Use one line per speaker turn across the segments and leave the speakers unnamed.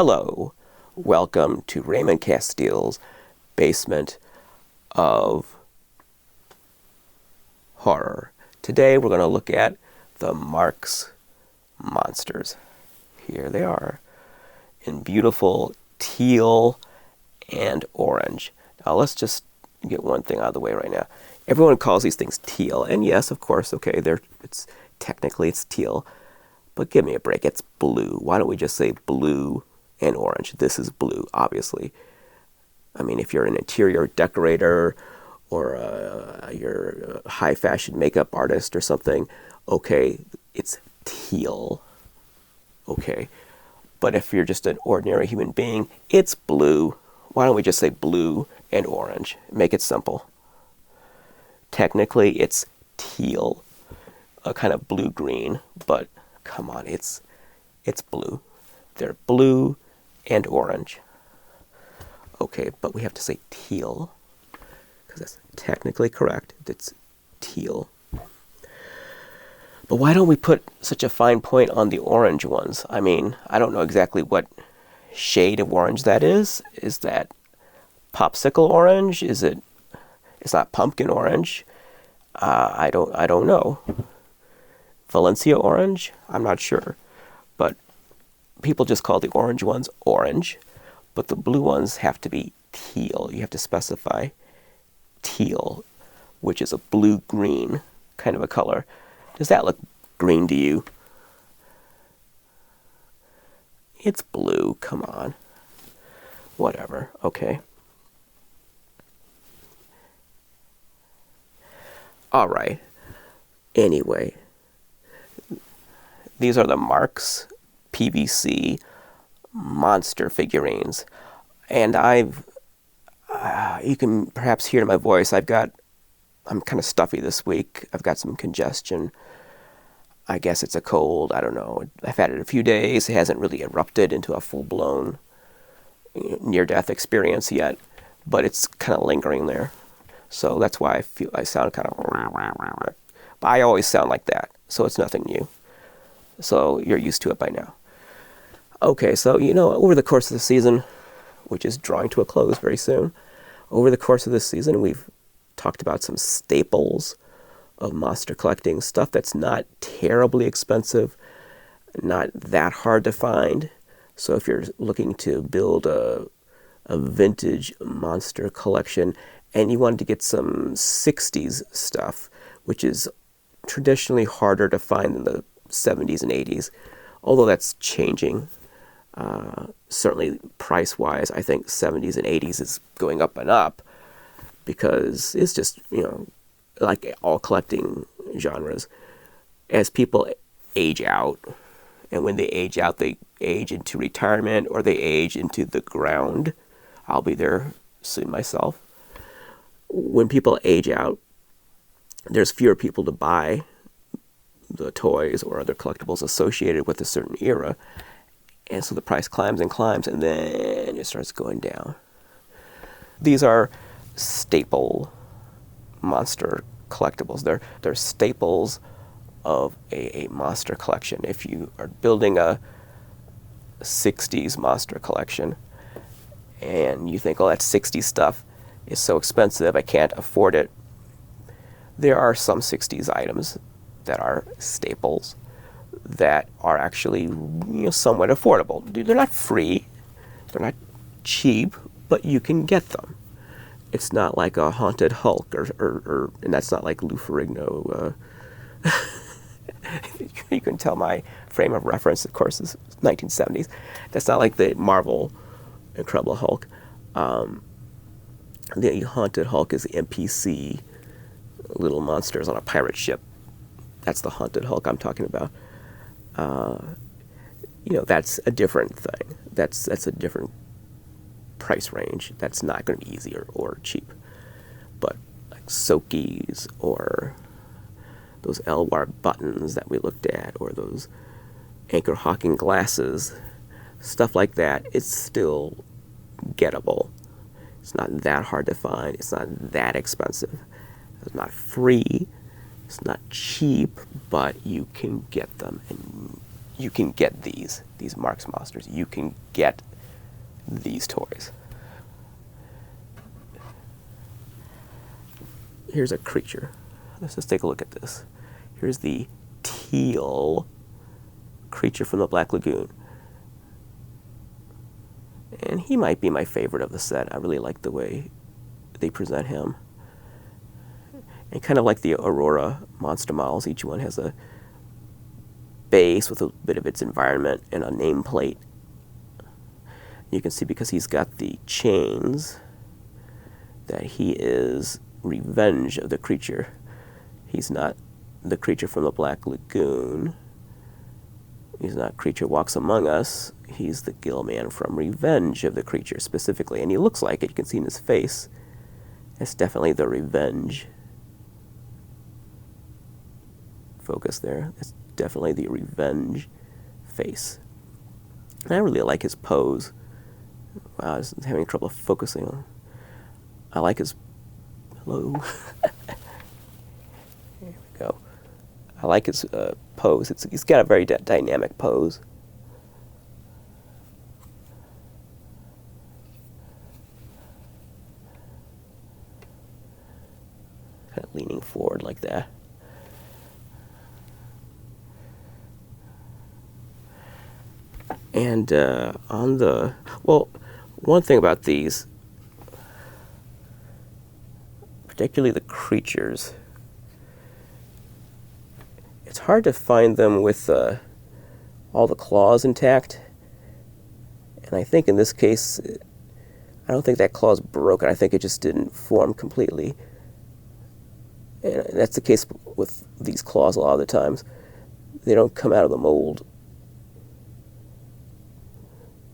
Hello, welcome to Raymond Castile's Basement of Horror. Today we're going to look at the Marx monsters. Here they are, in beautiful teal and orange. Now let's just get one thing out of the way right now. Everyone calls these things teal, and yes, of course, okay, technically it's teal, but give me a break, it's blue. Why don't we just say blue and orange? This is blue, obviously. I mean, if you're an interior decorator or you're a high fashion makeup artist or something, okay, it's teal, okay. But if you're just an ordinary human being, it's blue. Why don't we just say blue and orange? Make it simple. Technically, it's teal, a kind of blue-green, but come on, it's blue. They're blue and orange. Okay, but we have to say teal, because that's technically correct. It's teal. But why don't we put such a fine point on the orange ones? I mean, I don't know exactly what shade of orange that is. Is that popsicle orange? It's not pumpkin orange. I don't know. Valencia orange? I'm not sure. But people just call the orange ones orange, but the blue ones have to be teal. You have to specify teal, which is a blue-green kind of a color. Does that look green to you? It's blue, come on. Whatever, okay. All right. Anyway, these are the Marx PVC monster figurines. And you can perhaps hear in my voice, I'm kind of stuffy this week. I've got some congestion. I guess it's a cold, I don't know. I've had it a few days. It hasn't really erupted into a full-blown near-death experience yet, but it's kind of lingering there. So that's why I sound kind of... But I always sound like that, so it's nothing new. So you're used to it by now. Okay, so, over the course of the season, which is drawing to a close very soon, over the course of this season, we've talked about some staples of monster collecting, stuff that's not terribly expensive, not that hard to find. So if you're looking to build a vintage monster collection and you wanted to get some 60s stuff, which is traditionally harder to find than the 70s and 80s, although that's changing. Certainly price-wise, I think 70s and 80s is going up and up because it's just, like all collecting genres, as people age out, and when they age out, they age into retirement or they age into the ground. I'll be there soon myself. When people age out, there's fewer people to buy the toys or other collectibles associated with a certain era. And so the price climbs and climbs, and then it starts going down. These are staple monster collectibles. They're staples of a monster collection. If you are building a 60s monster collection, and you think, oh, that 60s stuff is so expensive, I can't afford it. There are some 60s items that are staples that are actually somewhat affordable. They're not free, they're not cheap, but you can get them. It's not like a haunted Hulk, or and that's not like Lou Ferrigno. You can tell my frame of reference, of course, is 1970s. That's not like the Marvel Incredible Hulk. The haunted Hulk is the NPC, little monsters on a pirate ship. That's the haunted Hulk I'm talking about. That's a different thing. That's a different price range. That's not going to be easy or cheap. But like Sokies or those Elwar buttons that we looked at, or those Anchor Hawking glasses, stuff like that, it's still gettable. It's not that hard to find. It's not that expensive. It's not free. It's not cheap, but you can get them, and you can get these Marx monsters. You can get these toys. Here's a creature. Let's just take a look at this. Here's the teal creature from the Black Lagoon. And he might be my favorite of the set. I really like the way they present him. And kind of like the Aurora monster models, each one has a base with a bit of its environment and a nameplate. You can see because he's got the chains that he is Revenge of the creature. He's not the creature from the Black Lagoon. He's not Creature Walks Among Us. He's the Gill Man from Revenge of the Creature specifically. And he looks like it. You can see in his face. It's definitely the Revenge. Focus there. It's definitely the Revenge face. And I really like his pose. Wow, I was having trouble focusing on. I like his. Hello. Here we go. I like his pose. He's got a very dynamic pose. Kind of leaning forward like that. And on the, well, one thing about these, particularly the creatures, it's hard to find them with all the claws intact. And I think in this case, I don't think that claw's broken. I think it just didn't form completely. And that's the case with these claws a lot of the times. They don't come out of the mold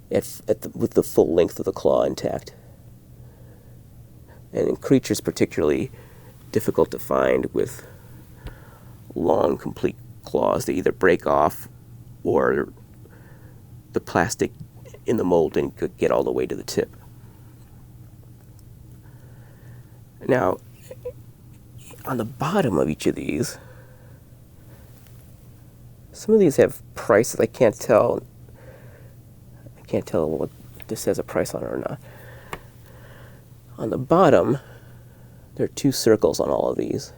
with the full length of the claw intact. And in creatures particularly difficult to find with long, complete claws. They either break off or the plastic in the mold didn't get all the way to the tip. Now, on the bottom of each of these, some of these have prices. I can't tell what this has a price on it or not. On the bottom, there are 2 circles on all of these.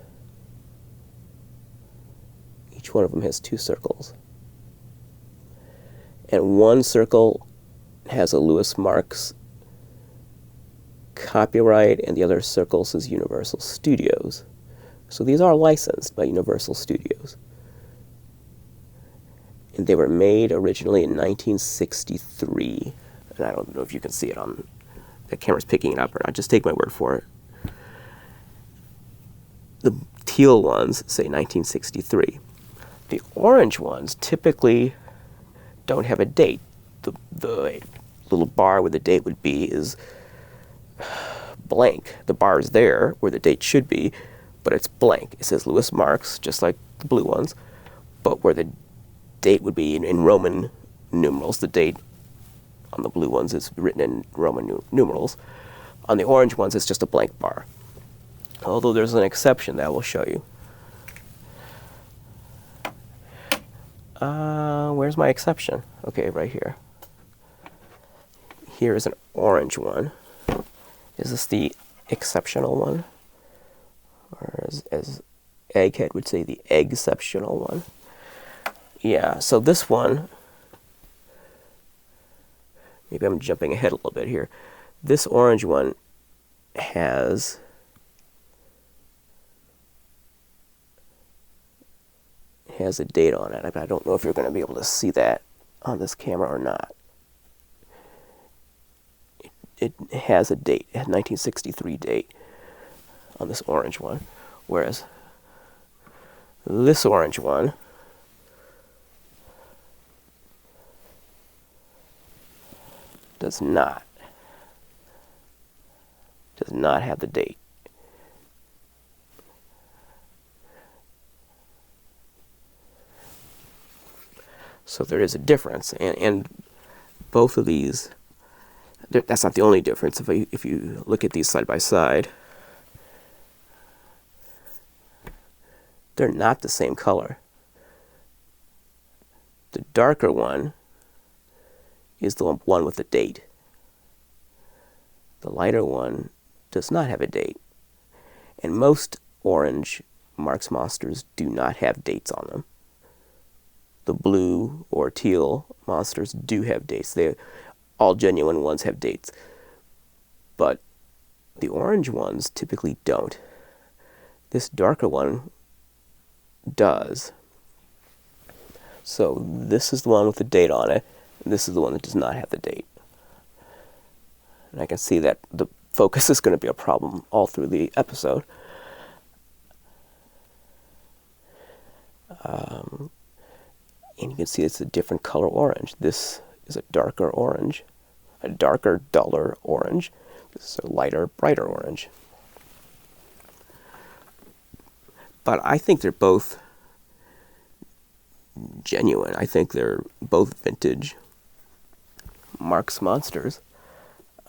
Each one of them has 2 circles. And one circle has a Louis Marx copyright, and the other circle says Universal Studios. So these are licensed by Universal Studios. And they were made originally in 1963. And I don't know if you can see it on the camera's picking it up or not. Just take my word for it. The teal ones say 1963. The orange ones typically don't have a date. The little bar where the date would be is blank. The bar is there where the date should be, but it's blank. It says Louis Marx, just like the blue ones, but where the date would be in Roman numerals, the date on the blue ones is written in Roman numerals. On the orange ones, it's just a blank bar. Although there's an exception that I will show you. Where's my exception? Okay, right here. Here is an orange one. Is this the exceptional one? Or as Egghead would say, the exceptional one. Yeah, so this one, maybe I'm jumping ahead a little bit here. This orange one has a date on it. I don't know if you're going to be able to see that on this camera or not. It has a date, a 1963 date on this orange one, whereas this orange one does not have the date. So there is a difference, and both of these, that's not the only difference. If you look at these side by side, they're not the same color. The darker one is the one with the date. The lighter one does not have a date. And most orange Marx monsters do not have dates on them. The blue or teal monsters do have dates. All genuine ones have dates. But the orange ones typically don't. This darker one does. So this is the one with the date on it, and this is the one that does not have the date. And I can see that the focus is going to be a problem all through the episode. And you can see it's a different color orange. This is a darker orange, a darker, duller orange. This is a lighter, brighter orange. But I think they're both genuine. I think they're both vintage Marx monsters.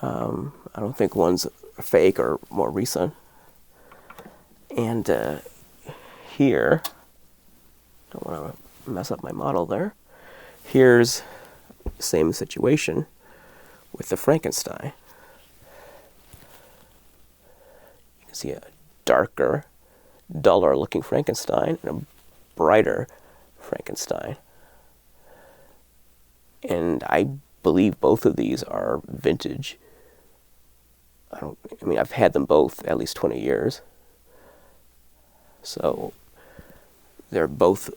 I don't think one's fake or more recent. And here, don't want to mess up my model there. Here's the same situation with the Frankenstein. You can see a darker, duller looking Frankenstein and a brighter Frankenstein. And I believe both of these are vintage. I've had them both at least 20 years. So they both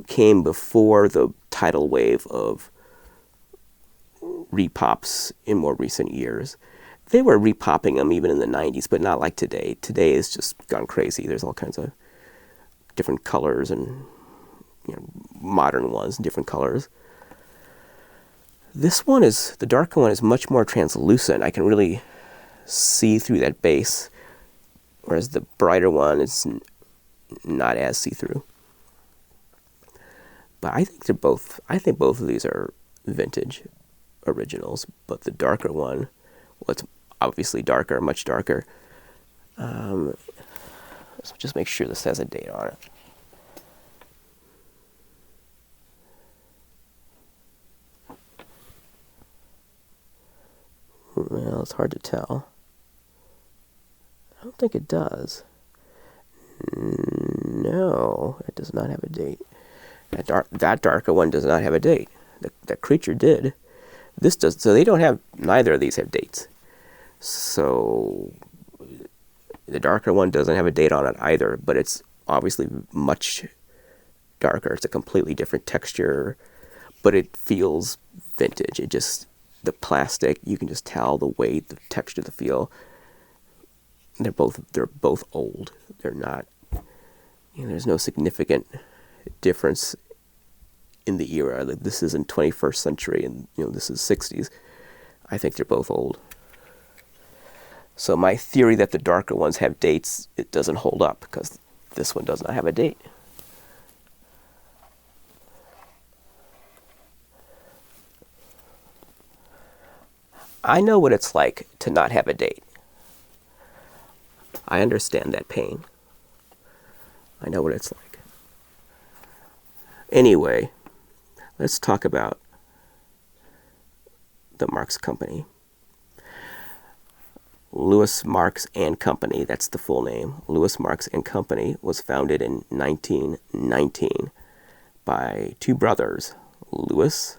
came before the tidal wave of repops in more recent years. They were repopping them even in the 90s, but not like today. Today is just gone crazy. There's all kinds of different colors and modern ones in different colors. This one the darker one is much more translucent. I can really see through that base, whereas the brighter one is not as see-through. But I think both of these are vintage originals, but the darker one, it's obviously darker, much darker. Let's just make sure this has a date on it. Well, it's hard to tell. I don't think it does. No, it does not have a date. That darker one does not have a date. That creature did. This does. So they don't have. Neither of these have dates. So the darker one doesn't have a date on it either. But it's obviously much darker. It's a completely different texture, but it feels vintage. The plastic, you can just tell the weight, the texture, the feel. They're both old. They're not. There's no significant difference in the era. Like this is in 21st century, and this is 60s. I think they're both old. So my theory that the darker ones have dates, it doesn't hold up because this one does not have a date. I know what it's like to not have a date. I understand that pain. I know what it's like. Anyway, let's talk about the Marx Company. Louis Marx and Company, that's the full name. Louis Marx and Company was founded in 1919 by two brothers, Louis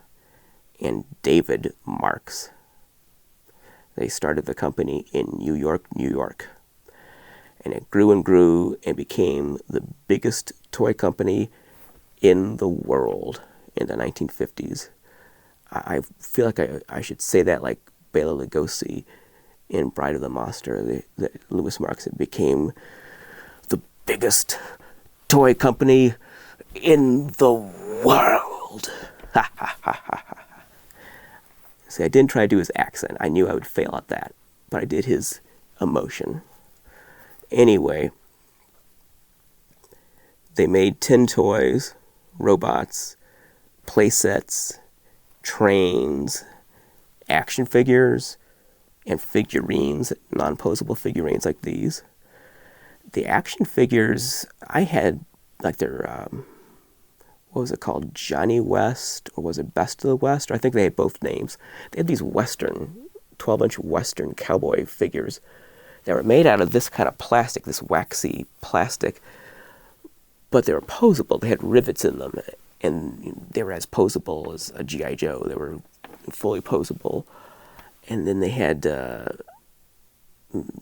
and David Marx. They started the company in New York, New York. And it grew and grew and became the biggest toy company in the world in the 1950s. I feel like I should say that like Bela Lugosi in Bride of the Monster. Louis Marx became the biggest toy company in the world. Ha ha ha ha ha. See, I didn't try to do his accent. I knew I would fail at that, but I did his emotion. Anyway, they made tin toys, robots, playsets, trains, action figures, and figurines, non-posable figurines like these. The action figures, I had like their, what was it called, Johnny West, or was it Best of the West? Or I think they had both names. They had these Western 12-inch Western cowboy figures that were made out of this kind of plastic, this waxy plastic, but they were posable. They had rivets in them, and they were as posable as a G.I. Joe. They were fully posable. And then they had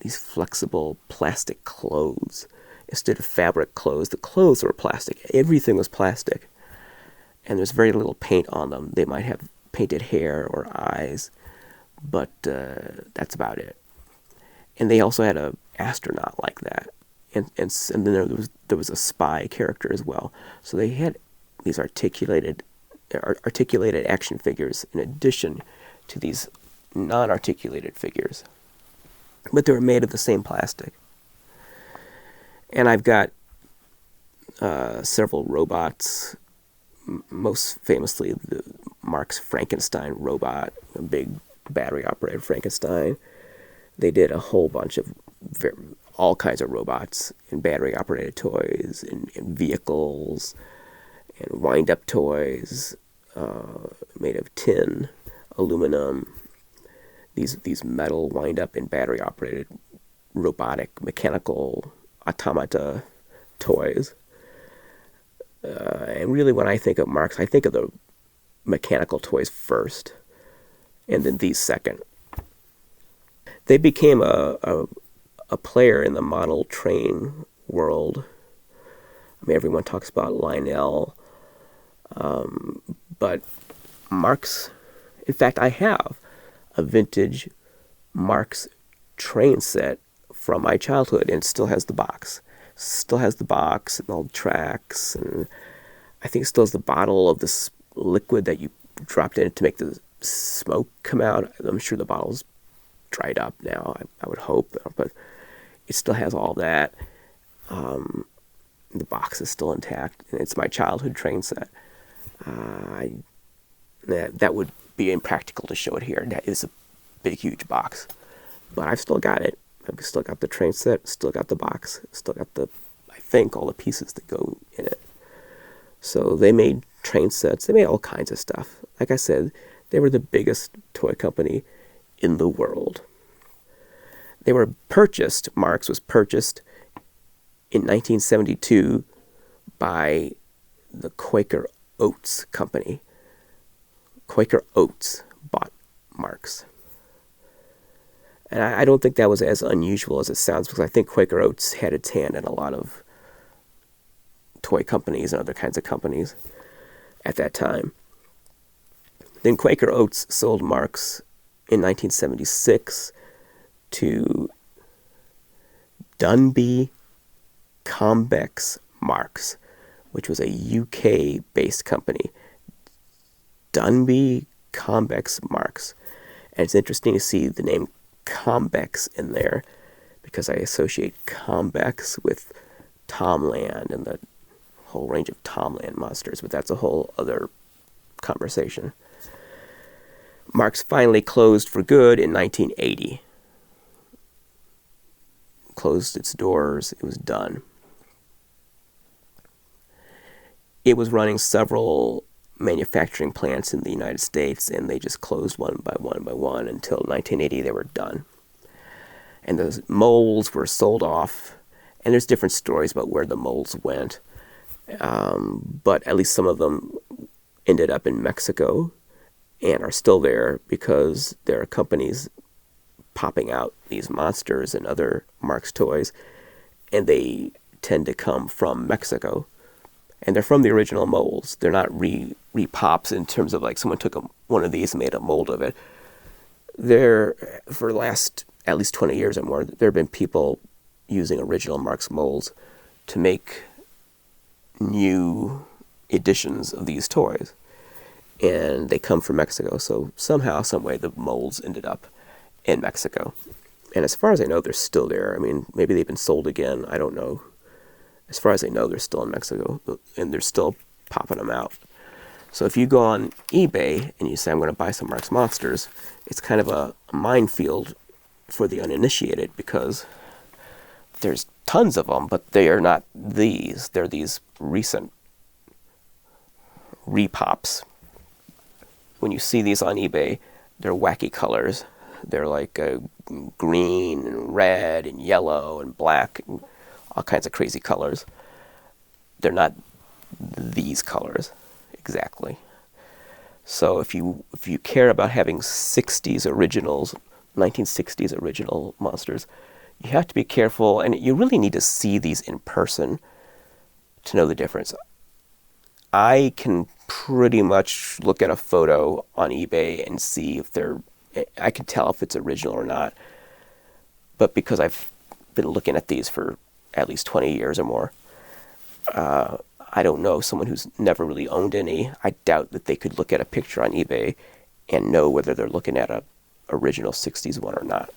these flexible plastic clothes. Instead of fabric clothes, the clothes were plastic. Everything was plastic. And there's very little paint on them. They might have painted hair or eyes, but that's about it. And they also had an astronaut like that. And then there was a spy character as well. So they had these articulated action figures in addition to these non-articulated figures. But they were made of the same plastic. And I've got several robots, most famously the Marx Frankenstein robot, a big battery-operated Frankenstein. They did a whole bunch of all kinds of robots and battery-operated toys and vehicles and wind-up toys made of tin, aluminum, these metal wind-up and battery-operated robotic, mechanical automata toys. And really when I think of Marx, I think of the mechanical toys first, and then these second. They became a player in the model train world. I mean, everyone talks about Lionel, but Marx, in fact, I have a vintage Marx train set from my childhood, and it still has the box. Still has the box and all the tracks, and I think it still has the bottle of this liquid that you dropped in it to make the smoke come out. I'm sure the bottle's dried up now, I would hope, but it still has all that. The box is still intact, and it's my childhood train set. That would be impractical to show it here. That is a big, huge box, but I've still got it. I've still got the train set, still got the box, still got I think, all the pieces that go in it. So they made train sets. They made all kinds of stuff. Like I said, they were the biggest toy company in the world. They were purchased, Marx was purchased in 1972 by the Quaker Oats Company. Quaker Oats bought Marx. And I don't think that was as unusual as it sounds, because I think Quaker Oats had its hand in a lot of toy companies and other kinds of companies at that time. Then Quaker Oats sold Marx in 1976 to Dunby Convex Marx, which was a UK-based company. Dunby Convex Marx. And it's interesting to see the name Convex in there, because I associate Convex with Tomland and the whole range of Tomland monsters, but that's a whole other conversation. Marx finally closed for good in 1980. Closed its doors. It was done. It was running several manufacturing plants in the United States, and they just closed one by one until 1980 they were done. And those molds were sold off, and there's different stories about where the molds went, but at least some of them ended up in Mexico and are still there, because there are companies popping out these monsters and other Marx toys, and they tend to come from Mexico. And they're from the original molds. They're not re-pops in terms of like someone took one of these and made a mold of it. For the last at least 20 years or more, there have been people using original Marx molds to make new editions of these toys. And they come from Mexico. So somehow, some way, the molds ended up in Mexico. And as far as I know, they're still there. I mean, maybe they've been sold again. I don't know. As far as I know, they're still in Mexico, and they're still popping them out. So if you go on eBay and you say, I'm going to buy some Marx Monsters, it's kind of a minefield for the uninitiated, because there's tons of them, but they are not these. They're these recent repops. When you see these on eBay, they're wacky colors. They're like green and red and yellow and black and all kinds of crazy colors. They're not these colors exactly. So if you care about having 60s originals, 1960s original monsters, you have to be careful, and you really need to see these in person to know the difference. I can pretty much look at a photo on eBay and see if I can tell if it's original or not. But because I've been looking at these for at least 20 years or more, I don't know someone who's never really owned any. I doubt that they could look at a picture on eBay and know whether they're looking at a original 60s one or not.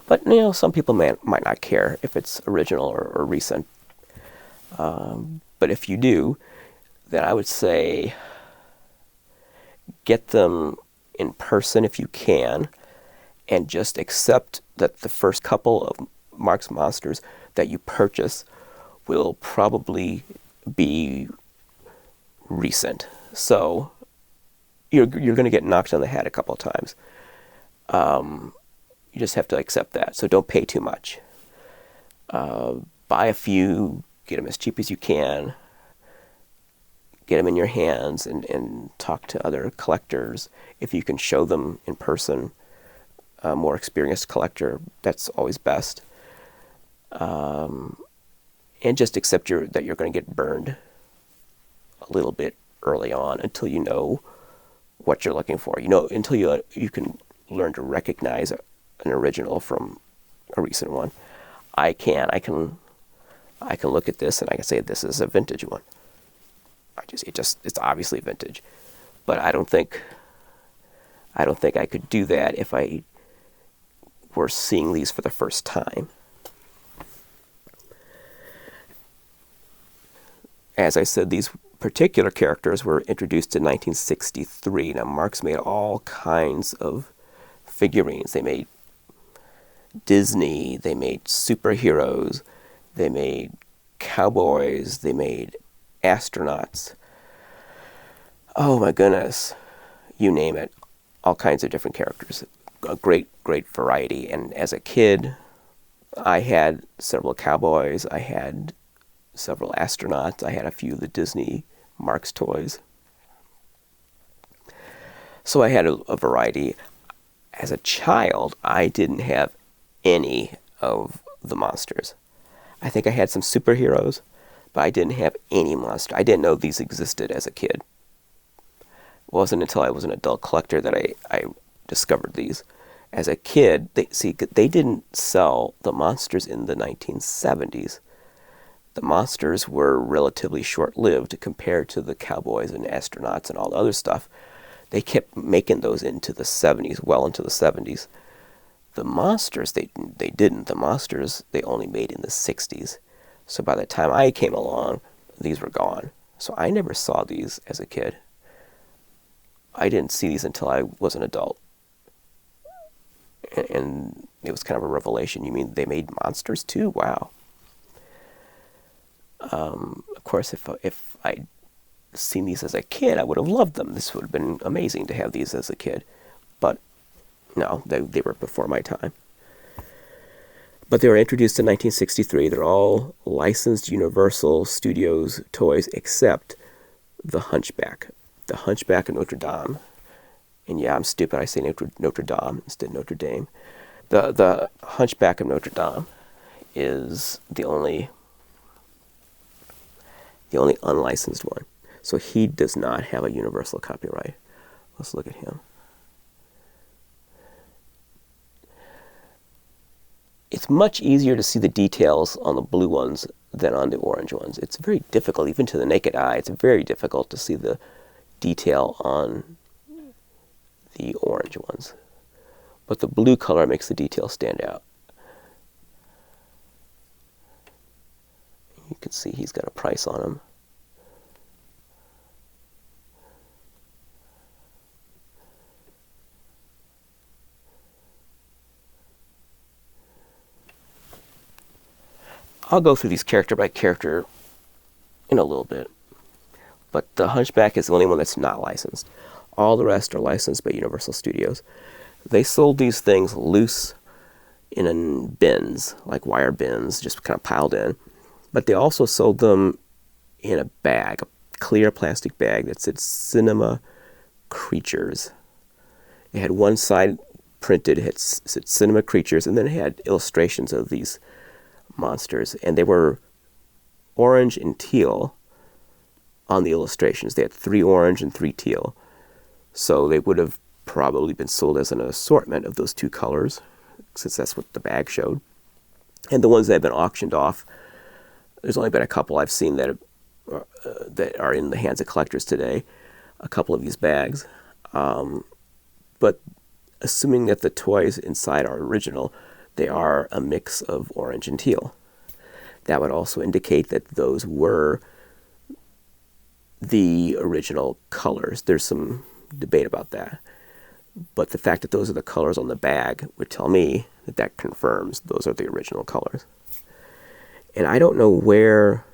But, some people might not care if it's original or recent. But if you do, then I would say get them in person if you can, and just accept that the first couple of Marx monsters that you purchase will probably be recent. So you're going to get knocked on the head a couple of times. You just have to accept that. So don't pay too much. Buy a few, get them as cheap as you can, get them in your hands, and talk to other collectors. If you can show them in person, a more experienced collector, that's always best. And just accept that you're going to get burned a little bit early on until you know what you're looking for. Until you can learn to recognize an original from a recent one. I can look at this and I can say this is a vintage one. It's obviously vintage, but I don't think I could do that if I were seeing these for the first time. As I said, these particular characters were introduced in 1963. Now, Marx made all kinds of figurines. They made Disney, they made superheroes, they made cowboys, they made astronauts. Oh my goodness, you name it. All kinds of different characters. A great, great variety. And as a kid, I had several cowboys, I had several astronauts, I had a few of the Disney Marx toys. So I had a variety. As a child, I didn't have any of the monsters. I think I had some superheroes, but I didn't have any monster. I didn't know these existed as a kid. It wasn't until I was an adult collector that I discovered these. As a kid, they didn't sell the monsters in the 1970s. The monsters were relatively short-lived compared to the cowboys and astronauts and all the other stuff. They kept making those into the 70s, well into the 70s. The monsters, they didn't. The monsters, they only made in the 60s. So by the time I came along, these were gone. So I never saw these as a kid. I didn't see these until I was an adult. And it was kind of a revelation. You mean they made monsters too? Wow. Of course, if I'd seen these as a kid, I would have loved them. This would have been amazing to have these as a kid. But no, they were before my time. But they were introduced in 1963. They're all licensed Universal Studios toys except the Hunchback. The Hunchback of Notre Dame. And yeah, I'm stupid. I say Notre Dame instead of Notre Dame. The Hunchback of Notre Dame is the only unlicensed one. So he does not have a universal copyright. Let's look at him. It's much easier to see the details on the blue ones than on the orange ones. It's very difficult, even to the naked eye, it's very difficult to see the detail on the orange ones. But the blue color makes the detail stand out. You can see he's got a price on him. I'll go through these character by character in a little bit. But the Hunchback is the only one that's not licensed. All the rest are licensed by Universal Studios. They sold these things loose in bins, like wire bins, just kind of piled in. But they also sold them in a bag, a clear plastic bag that said Cinema Creatures. It had one side printed, it said Cinema Creatures, and then it had illustrations of these monsters. And they were orange and teal on the illustrations. They had 3 orange and 3 teal. So they would have probably been sold as an assortment of those 2 colors, since that's what the bag showed. And the ones that have been auctioned off, there's only been a couple I've seen that are in the hands of collectors today, a couple of these bags. But assuming that the toys inside are original, they are a mix of orange and teal. That would also indicate that those were the original colors. There's some debate about that. But the fact that those are the colors on the bag would tell me that that confirms those are the original colors. And I don't know where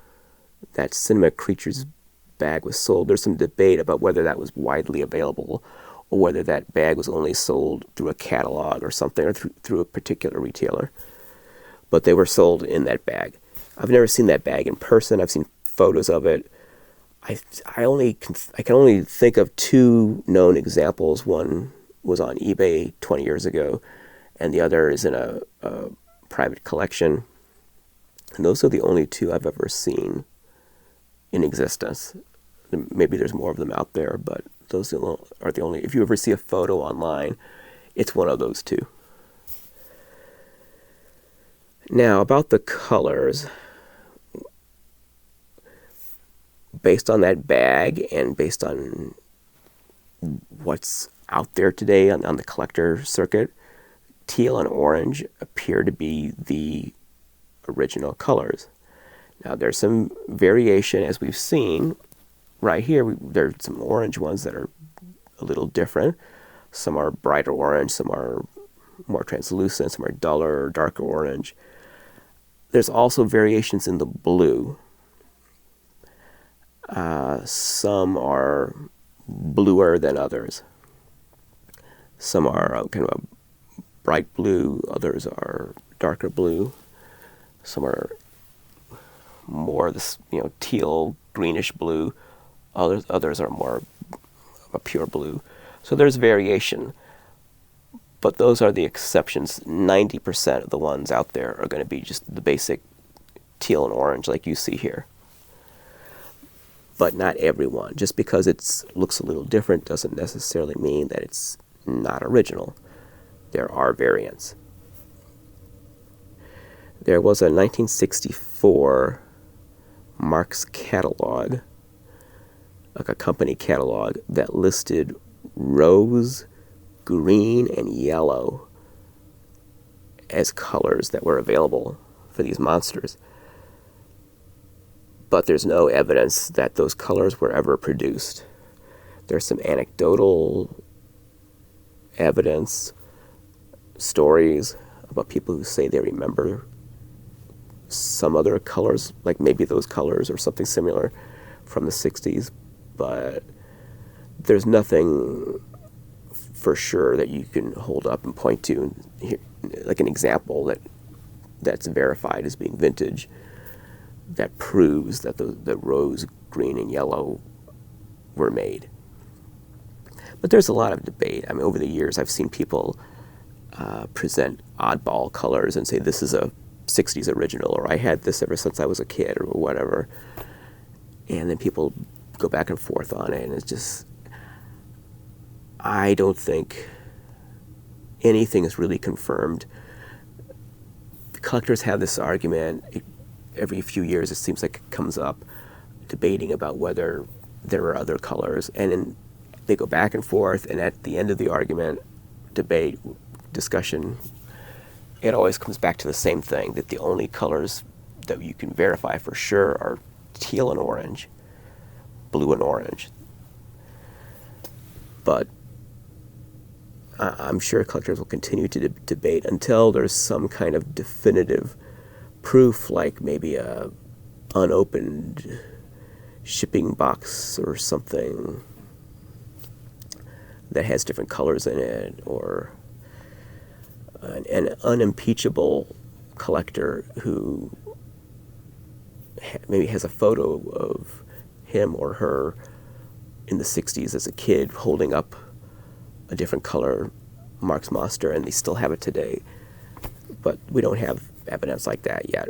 that Cinema Creatures bag was sold. There's some debate about whether that was widely available or whether that bag was only sold through a catalog or something, or through a particular retailer. But they were sold in that bag. I've never seen that bag in person. I've seen photos of it. I can only think of 2 known examples. One was on eBay 20 years ago, and the other is in a private collection. And those are the only 2 I've ever seen in existence. Maybe there's more of them out there, but those are the only. If you ever see a photo online, it's one of those 2. Now, about the colors, based on that bag and based on what's out there today on the collector circuit, teal and orange appear to be the original colors. Now, there's some variation, as we've seen right here. There's some orange ones that are a little different. Some are brighter orange, some are more translucent, some are duller or darker orange. There's also variations in the blue. Some are bluer than others. Some are kind of a bright blue, others are darker blue. Some are more this, teal, greenish blue. Others are more a pure blue. So there's variation, but those are the exceptions. 90% of the ones out there are going to be just the basic teal and orange like you see here. But not everyone. Just because it looks a little different doesn't necessarily mean that it's not original. There are variants. There was a 1964 Marx catalog, like a company catalog, that listed rose, green, and yellow as colors that were available for these monsters. But there's no evidence that those colors were ever produced. There's some anecdotal evidence, stories about people who say they remember some other colors, like maybe those colors or something similar from the 60s, but there's nothing for sure that you can hold up and point to, like an example that's verified as being vintage, that proves that the rose, green, and yellow were made. But there's a lot of debate. I mean, over the years, I've seen people present oddball colors and say, this is a 60s original, or I had this ever since I was a kid, or whatever. And then people go back and forth on it, and it's just, I don't think anything is really confirmed. The collectors have this argument. Every few years, it seems like it comes up, debating about whether there are other colors. And then they go back and forth, and at the end of the argument, debate, discussion, it always comes back to the same thing, that the only colors that you can verify for sure are teal and orange, blue and orange. But I'm sure collectors will continue to debate until there's some kind of definitive proof, like maybe a unopened shipping box or something that has different colors in it, or an unimpeachable collector who maybe has a photo of him or her in the 60s as a kid holding up a different color Marx monster, and they still have it today. But we don't have evidence like that yet.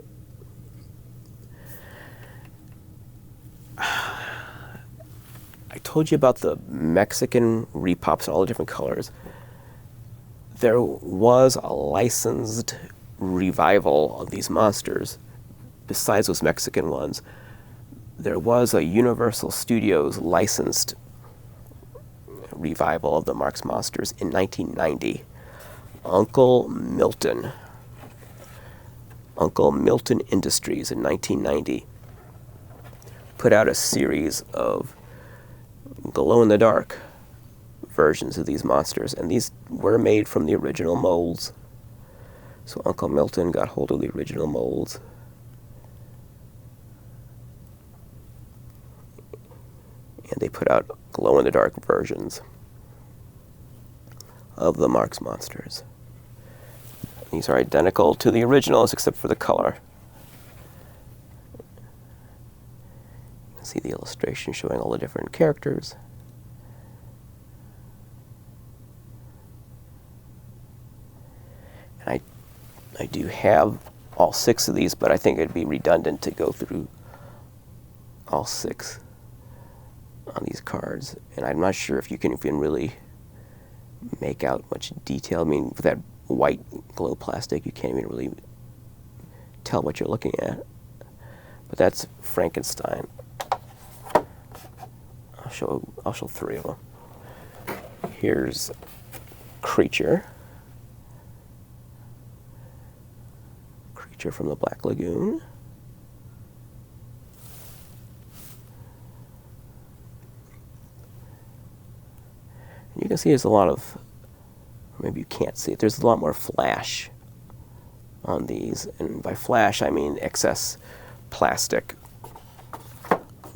I told you about the Mexican repops in all the different colors. There was a licensed revival of these monsters. Besides those Mexican ones, there was a Universal Studios licensed revival of the Marx monsters in 1990. Uncle Milton Industries in 1990 put out a series of glow-in-the-dark versions of these monsters, and these were made from the original molds. So Uncle Milton got hold of the original molds. And they put out glow-in-the-dark versions of the Marx monsters. These are identical to the originals except for the color. You can see the illustration showing all the different characters. And I do have all 6 of these, but I think it'd be redundant to go through all 6 on these cards. And I'm not sure if you can even really make out much detail. I mean, with that white glow plastic, you can't even really tell what you're looking at. But that's Frankenstein. I'll show 3 of them. Here's Creature from the Black Lagoon. And you can see there's a lot of, maybe you can't see it, there's a lot more flash on these. And by flash, I mean excess plastic.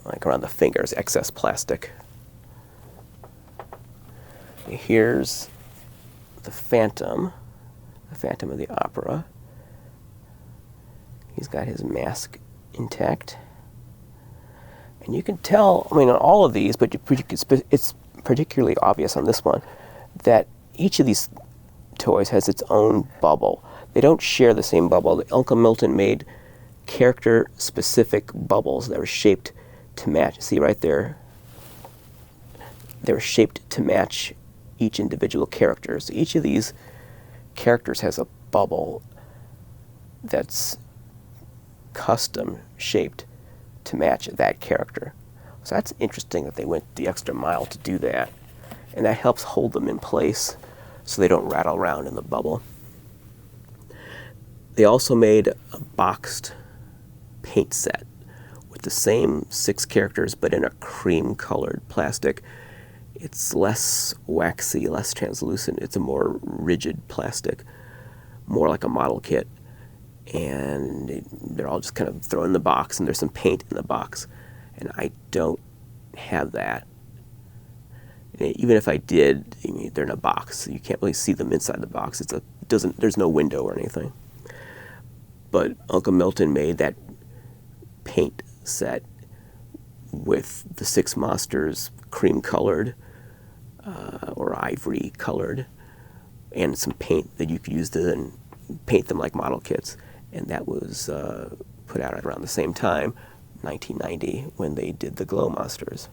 Like around the fingers, excess plastic. Here's the Phantom of the Opera. He's got his mask intact. And you can tell, I mean, on all of these, but it's particularly obvious on this one, that each of these toys has its own bubble. They don't share the same bubble. Uncle Milton made character-specific bubbles that were shaped to match. See right there? They were shaped to match each individual character. So each of these characters has a bubble that's custom shaped to match that character. So that's interesting that they went the extra mile to do that. And that helps hold them in place so they don't rattle around in the bubble. They also made a boxed paint set with the same 6 characters but in a cream-colored plastic. It's less waxy, less translucent. It's a more rigid plastic, more like a model kit. And they're all just kind of thrown in the box, and there's some paint in the box. And I don't have that. And even if I did, I mean, they're in a box, so you can't really see them inside the box. There's no window or anything. But Uncle Milton made that paint set with the 6 monsters cream-colored or ivory-colored, and some paint that you could use to then paint them like model kits. And that was put out around the same time, 1990, when they did the Glow Monsters.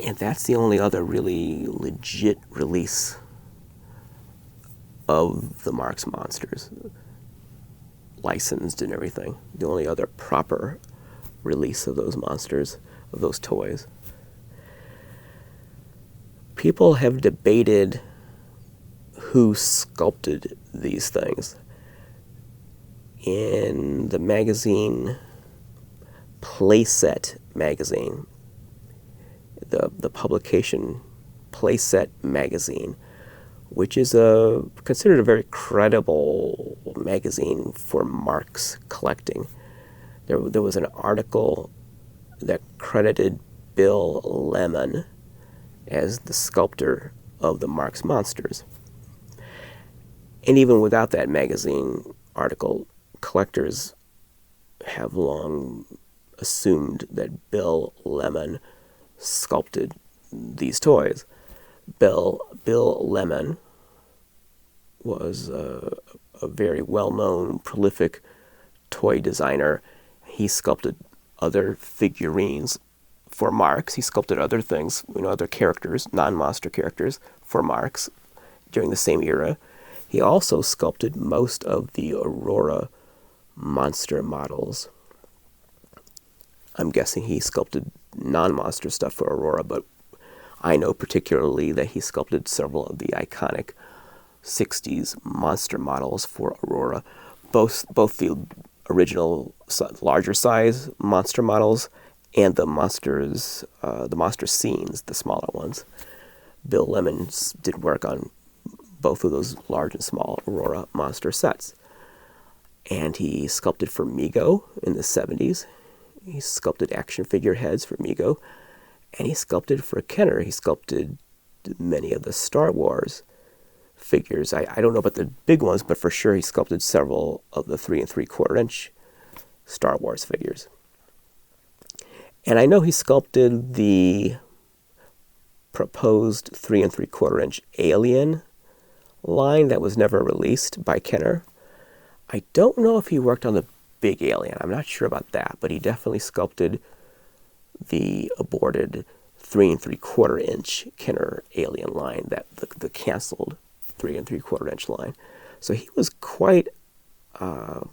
And that's the only other really legit release of the Marx monsters, licensed and everything. The only other proper release of those monsters, of those toys. People have debated who sculpted these things. In the magazine, Playset magazine, the publication Playset magazine, which is considered a very credible magazine for Marx collecting. There was an article that credited Bill Lemon as the sculptor of the Marx monsters. And even without that magazine article, collectors have long assumed that Bill Lemon sculpted these toys. Bill Lemon was a very well-known, prolific toy designer. He sculpted other figurines for Marx. He sculpted other things, other characters, non-monster characters, for Marx during the same era. He also sculpted most of the Aurora monster models. I'm guessing he sculpted non-monster stuff for Aurora, but I know particularly that he sculpted several of the iconic 60s monster models for Aurora, both the original larger size monster models and the monster scenes, the smaller ones. Bill Lemon did work on both of those large and small Aurora monster sets. And he sculpted for Mego in the 70s. He sculpted action figure heads for Mego. And he sculpted for Kenner. He sculpted many of the Star Wars figures. I don't know about the big ones, but for sure he sculpted several of the 3 3/4 inch Star Wars figures. And I know he sculpted the proposed 3 3/4 inch Alien line that was never released by Kenner. I don't know if he worked on the big Alien. I'm not sure about that, but he definitely sculpted the aborted 3 3/4 inch Kenner Alien line, that the canceled 3 3/4 inch line. So he was quite an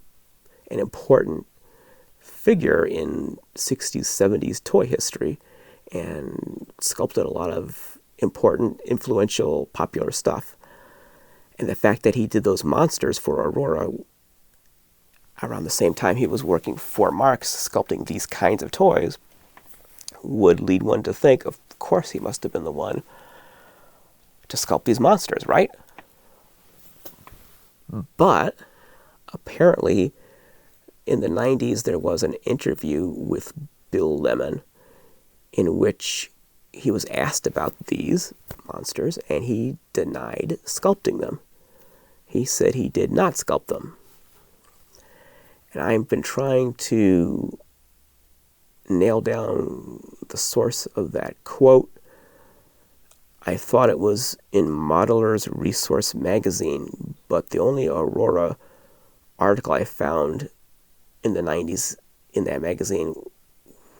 important figure in 60s, 70s toy history, and sculpted a lot of important, influential, popular stuff. And the fact that he did those monsters for Aurora around the same time he was working for Marx, sculpting these kinds of toys, would lead one to think, of course he must have been the one to sculpt these monsters, right? But apparently in the 90s there was an interview with Bill Lemon in which he was asked about these monsters and he denied sculpting them. He said he did not sculpt them. And I've been trying to nail down the source of that quote. I thought it was in Modeler's Resource magazine, but the only Aurora article I found in the 90s in that magazine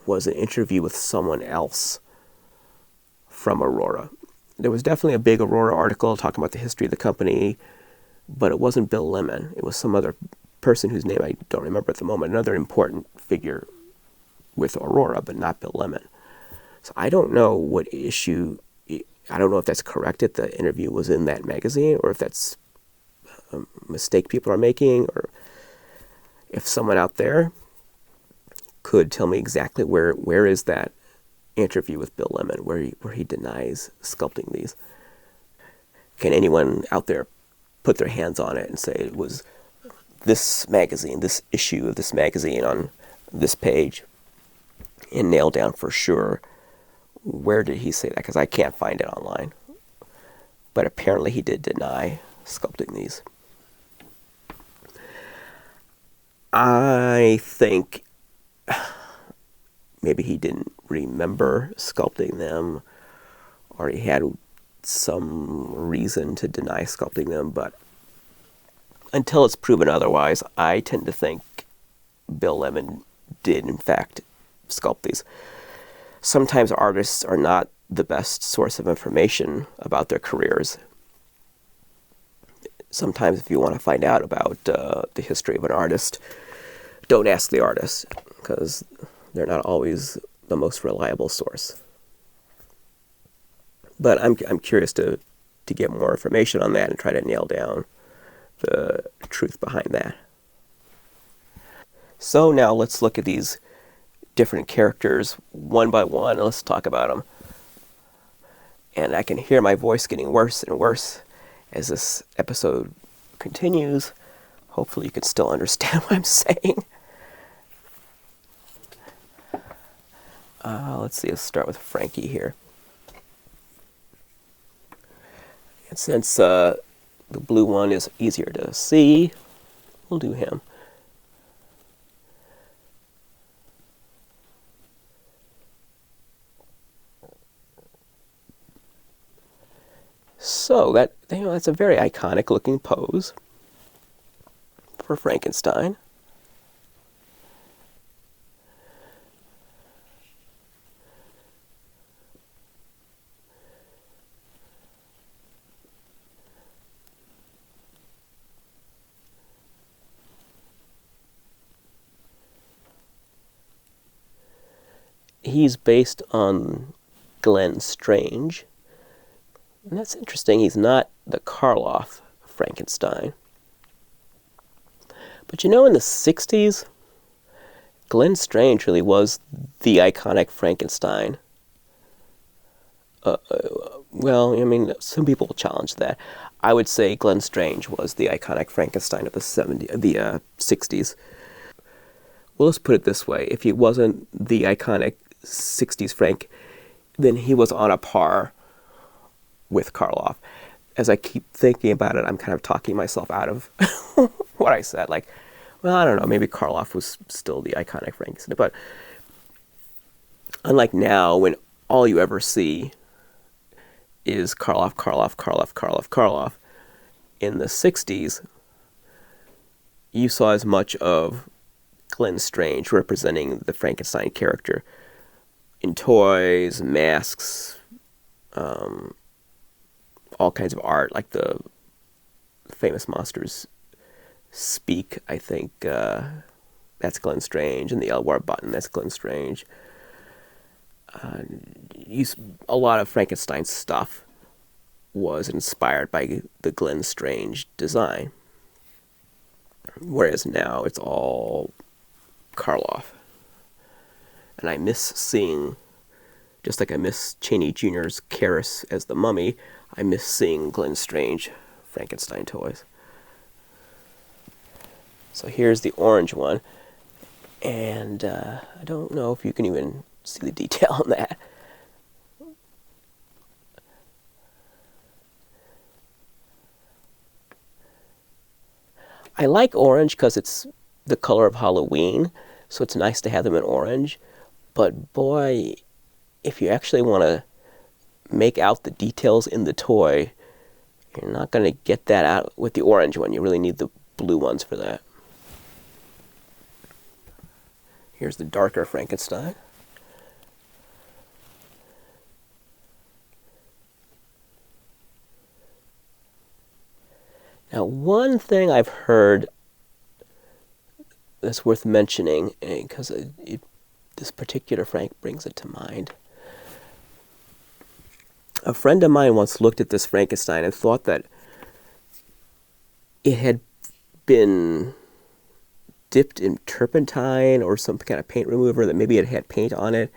was an interview with someone else from Aurora. There was definitely a big Aurora article talking about the history of the company, but it wasn't Bill Lemon. It was some other person whose name I don't remember at the moment, another important figure with Aurora, but not Bill Lemon. So I don't know what issue, I don't know if that's correct, that the interview was in that magazine, or if that's a mistake people are making, or if someone out there could tell me exactly where is that interview with Bill Lemon, where he denies sculpting these. Can anyone out there put their hands on it and say it was this magazine, this issue of this magazine on this page, and nail down for sure where did he say that? Because I can't find it online. But apparently he did deny sculpting these. I think maybe he didn't remember sculpting them, or he had some reason to deny sculpting them, but until it's proven otherwise, I tend to think Bill Lemon did, in fact, sculpt these. Sometimes artists are not the best source of information about their careers. Sometimes if you want to find out about the history of an artist, don't ask the artist, because they're not always the most reliable source. But I'm curious to get more information on that and try to nail down the truth behind that. So now let's look at these different characters one by one, and let's talk about them. And I can hear my voice getting worse and worse as this episode continues. Hopefully you can still understand what I'm saying. Let's see, let's start with Frankie here. And since the blue one is easier to see, we'll do him. So that's a very iconic looking pose for Frankenstein. He's based on Glenn Strange. And that's interesting. He's not the Karloff Frankenstein. But in the 60s, Glenn Strange really was the iconic Frankenstein. Well, I mean, some people will challenge that. I would say Glenn Strange was the iconic Frankenstein of the 60s. Well, let's put it this way. If he wasn't the iconic 60s Frank, then he was on a par with Karloff. As I keep thinking about it, I'm kind of talking myself out of what I said. Like, well, I don't know, maybe Karloff was still the iconic Frankenstein. But unlike now, when all you ever see is Karloff, Karloff, Karloff, Karloff, Karloff, in the 60s, you saw as much of Glenn Strange representing the Frankenstein character in toys, masks, all kinds of art, like the famous monsters speak, I think that's Glenn Strange, and the Elwar button, that's Glenn Strange. A lot of Frankenstein's stuff was inspired by the Glenn Strange design, whereas now it's all Karloff. And I miss seeing, just like I miss Chaney Jr.'s Karis as the mummy, I miss seeing Glenn Strange Frankenstein toys. So here's the orange one, and I don't know if you can even see the detail on that. I like orange because it's the color of Halloween, so it's nice to have them in orange. But boy, if you actually want to make out the details in the toy, you're not going to get that out with the orange one. You really need the blue ones for that. Here's the darker Frankenstein. Now, one thing I've heard that's worth mentioning, because this particular Frank brings it to mind. A friend of mine once looked at this Frankenstein and thought that it had been dipped in turpentine or some kind of paint remover, that maybe it had paint on it,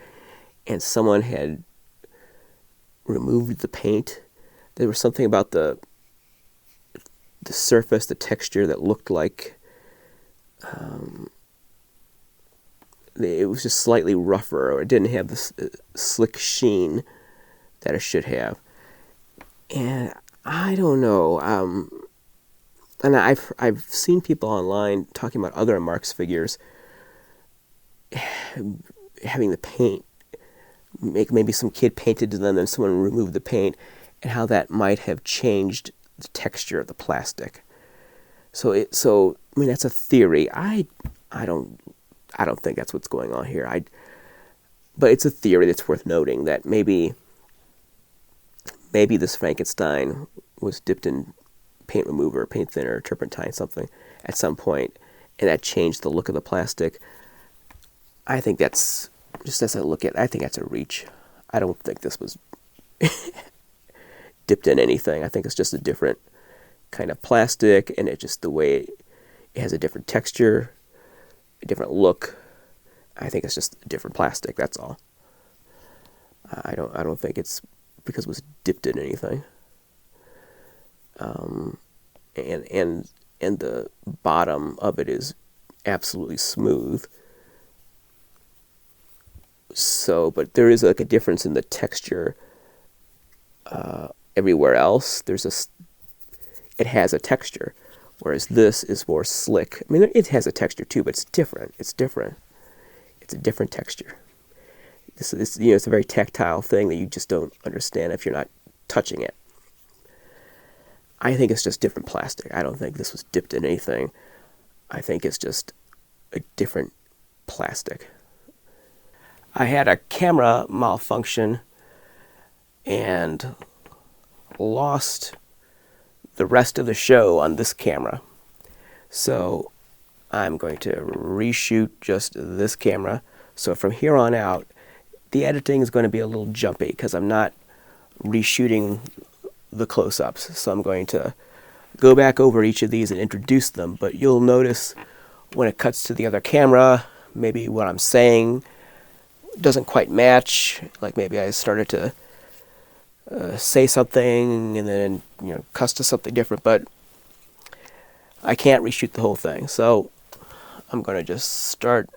and someone had removed the paint. There was something about the surface, the texture, that looked like it was just slightly rougher, or it didn't have this slick sheen that it should have. And I don't know. And I've seen people online talking about other Marx figures having the paint, maybe some kid painted to them, then someone removed the paint, and how that might have changed the texture of the plastic. So I mean, that's a theory. I don't think that's what's going on here. But it's a theory that's worth noting, that maybe this Frankenstein was dipped in paint remover, paint thinner, turpentine, something at some point, and that changed the look of the plastic. I think that's, just as I look at it, I think that's a reach. I don't think this was dipped in anything. I think it's just a different kind of plastic, and it's just the way it has a different texture, a different look. I think it's just a different plastic, that's all. I don't think it's because it was dipped in anything. And the bottom of it is absolutely smooth. So, but there is like a difference in the texture everywhere else, it has a texture, whereas this is more slick. I mean, it has a texture too, but it's different. It's different. It's a different texture. It's a very tactile thing that you just don't understand if you're not touching it. I think it's just different plastic. I don't think this was dipped in anything. I think it's just a different plastic. I had a camera malfunction and lost the rest of the show on this camera. So I'm going to reshoot just this camera. So from here on out, the editing is going to be a little jumpy because I'm not reshooting the close-ups. So I'm going to go back over each of these and introduce them. But you'll notice when it cuts to the other camera, maybe what I'm saying doesn't quite match. Like maybe I started to say something and then cuts to something different, but I can't reshoot the whole thing. So I'm going to just start.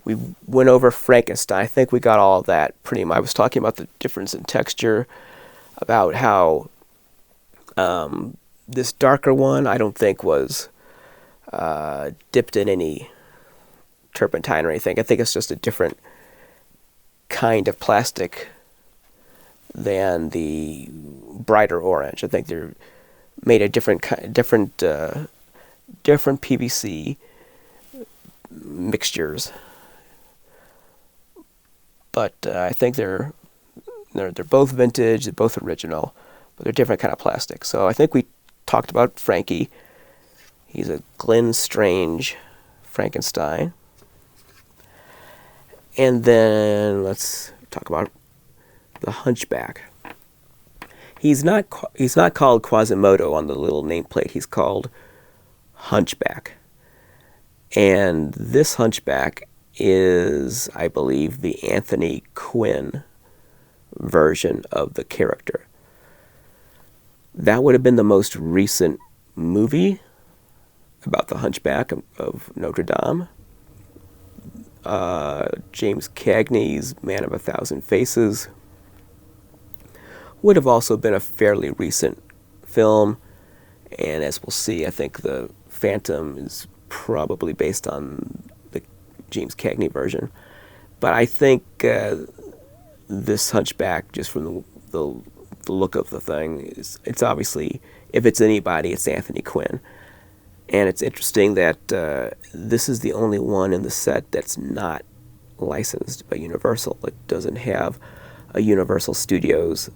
We went over Frankenstein. I think we got all of that pretty much. I was talking about the difference in texture, about how this darker one I don't think was dipped in any turpentine or anything. I think it's just a different kind of plastic than the brighter orange. I think they're made of different PVC mixtures, but I think they're both vintage, they're both original, but they're different kind of plastic. So I think we talked about Frankie. He's a Glenn Strange Frankenstein. And then let's talk about the Hunchback. He's not called Quasimodo on the little nameplate. He's called Hunchback. And this Hunchback is, I believe, the Anthony Quinn version of the character. That would have been the most recent movie about the Hunchback of Notre Dame. James Cagney's Man of a Thousand Faces would have also been a fairly recent film, and as we'll see, I think the Phantom is probably based on the James Cagney version. But I think this Hunchback, just from the look of the thing, it's obviously, if it's anybody, it's Anthony Quinn. And it's interesting that this is the only one in the set that's not licensed by Universal. It doesn't have a Universal Studios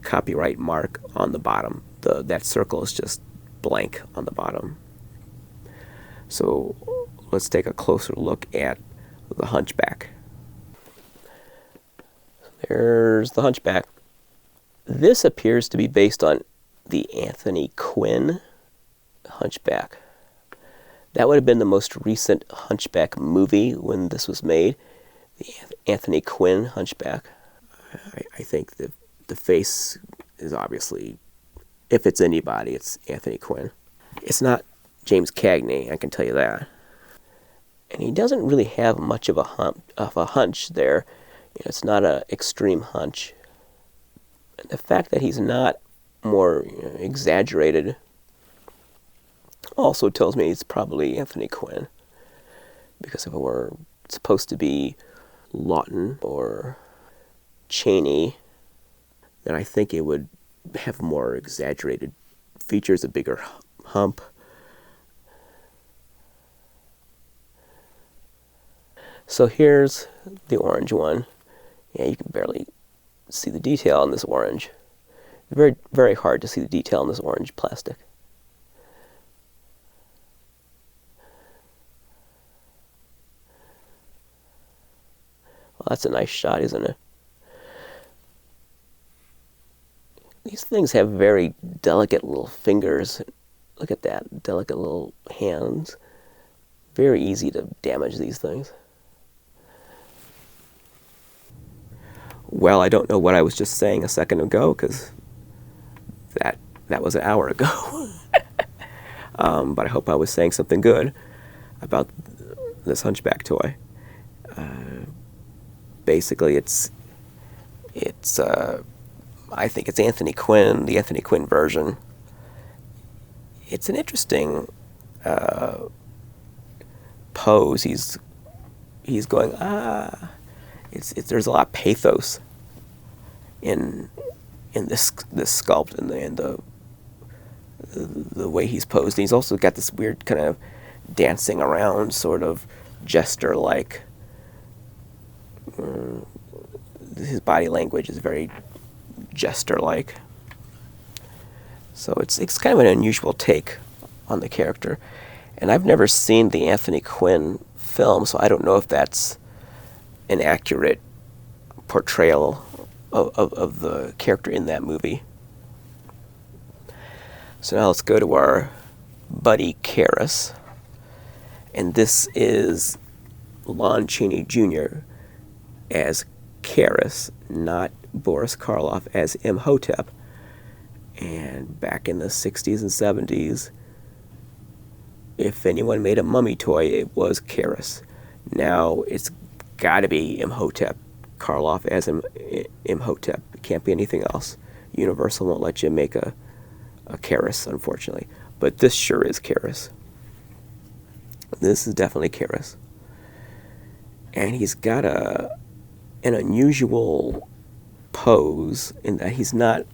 copyright mark on the bottom. That circle is just blank on the bottom. So let's take a closer look at the Hunchback. There's the Hunchback. This appears to be based on the Anthony Quinn Hunchback. That would have been the most recent Hunchback movie when this was made. The Anthony Quinn Hunchback. I think the face is obviously, if it's anybody, it's Anthony Quinn. It's not James Cagney, I can tell you that. And he doesn't really have much of a hunch there. It's not an extreme hunch. And the fact that he's not more exaggerated also tells me it's probably Anthony Quinn. Because if it were supposed to be Lawton or Chaney, then I think it would have more exaggerated features, a bigger hump. So here's the orange one. Yeah, you can barely see the detail on this orange. Very, very hard to see the detail on this orange plastic. Well, that's a nice shot, isn't it? These things have very delicate little fingers. Look at that, delicate little hands. Very easy to damage these things. Well, I don't know what I was just saying a second ago, because that was an hour ago. But I hope I was saying something good about this Hunchback toy. Basically, it's It's I think it's Anthony Quinn, the Anthony Quinn version. It's an interesting pose. He's going It's there's a lot of pathos in this sculpt and the way he's posed. And he's also got this weird kind of dancing around sort of jester like. His body language is very jester like. So it's kind of an unusual take on the character. And I've never seen the Anthony Quinn film, so I don't know if that's an accurate portrayal of the character in that movie. So now let's go to our buddy Karras. And this is Lon Chaney Jr. as Karras, not Boris Karloff as Imhotep. And back in the 60s and 70s, if anyone made a mummy toy, it was Karras. Now it's got to be Imhotep, Karloff as Imhotep. It can't be anything else. Universal won't let you make a Karras, unfortunately. But this sure is Karras. This is definitely Karras. And he's got an unusual pose in that he's not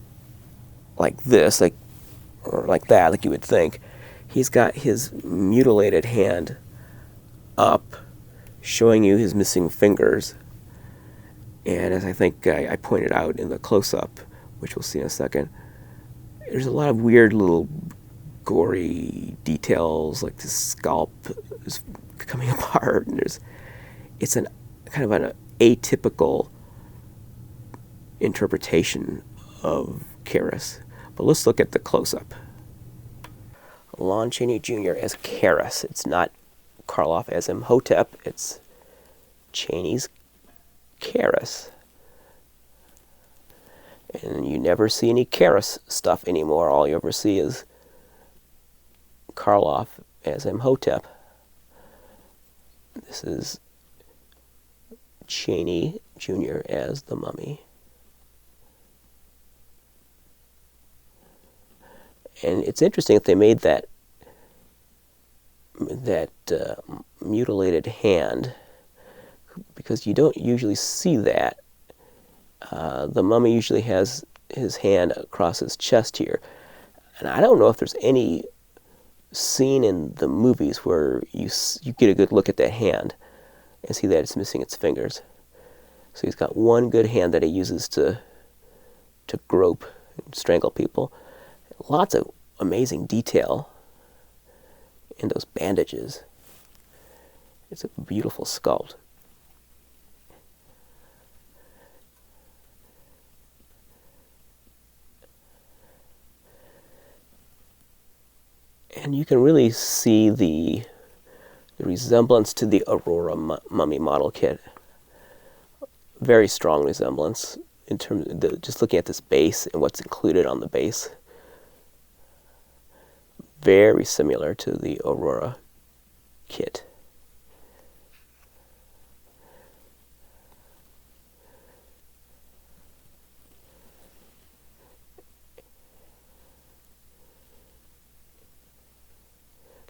like this, or like that, like you would think. He's got his mutilated hand up, showing you his missing fingers. And as I think I pointed out in the close-up, which we'll see in a second, there's a lot of weird little gory details, like the scalp is coming apart, and it's an kind of an atypical interpretation of Karras. But let's look at the close-up. Lon Chaney Jr. as Karras. It's not Karloff as Imhotep. It's Chaney's Karras. And you never see any Karras stuff anymore. All you ever see is Karloff as Imhotep. This is Chaney Jr. as the mummy. And it's interesting that they made that mutilated hand, because you don't usually see that. The mummy usually has his hand across his chest here. And I don't know if there's any scene in the movies where you get a good look at that hand and see that it's missing its fingers. So he's got one good hand that he uses to grope and strangle people. Lots of amazing detail in those bandages. It's a beautiful sculpt. And you can really see the resemblance to the Aurora mummy model kit. Very strong resemblance in terms of just looking at this base and what's included on the base. Very similar to the Aurora kit.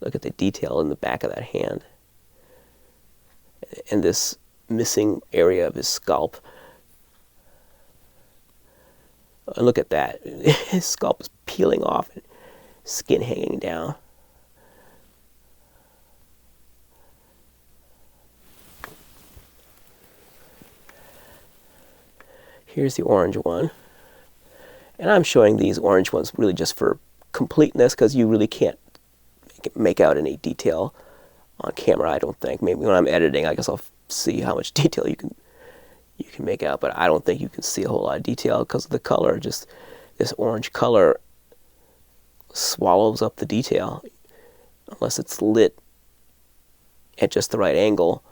Look at the detail in the back of that hand. And this missing area of his scalp. And look at that. His scalp is peeling off and skin hanging down. Here's the orange one. And I'm showing these orange ones really just for completeness, because you really can't make out any detail on camera, I don't think. Maybe when I'm editing, I guess I'll see how much detail you can make out, but I don't think you can see a whole lot of detail because of the color. Just this orange color swallows up the detail unless it's lit at just the right angle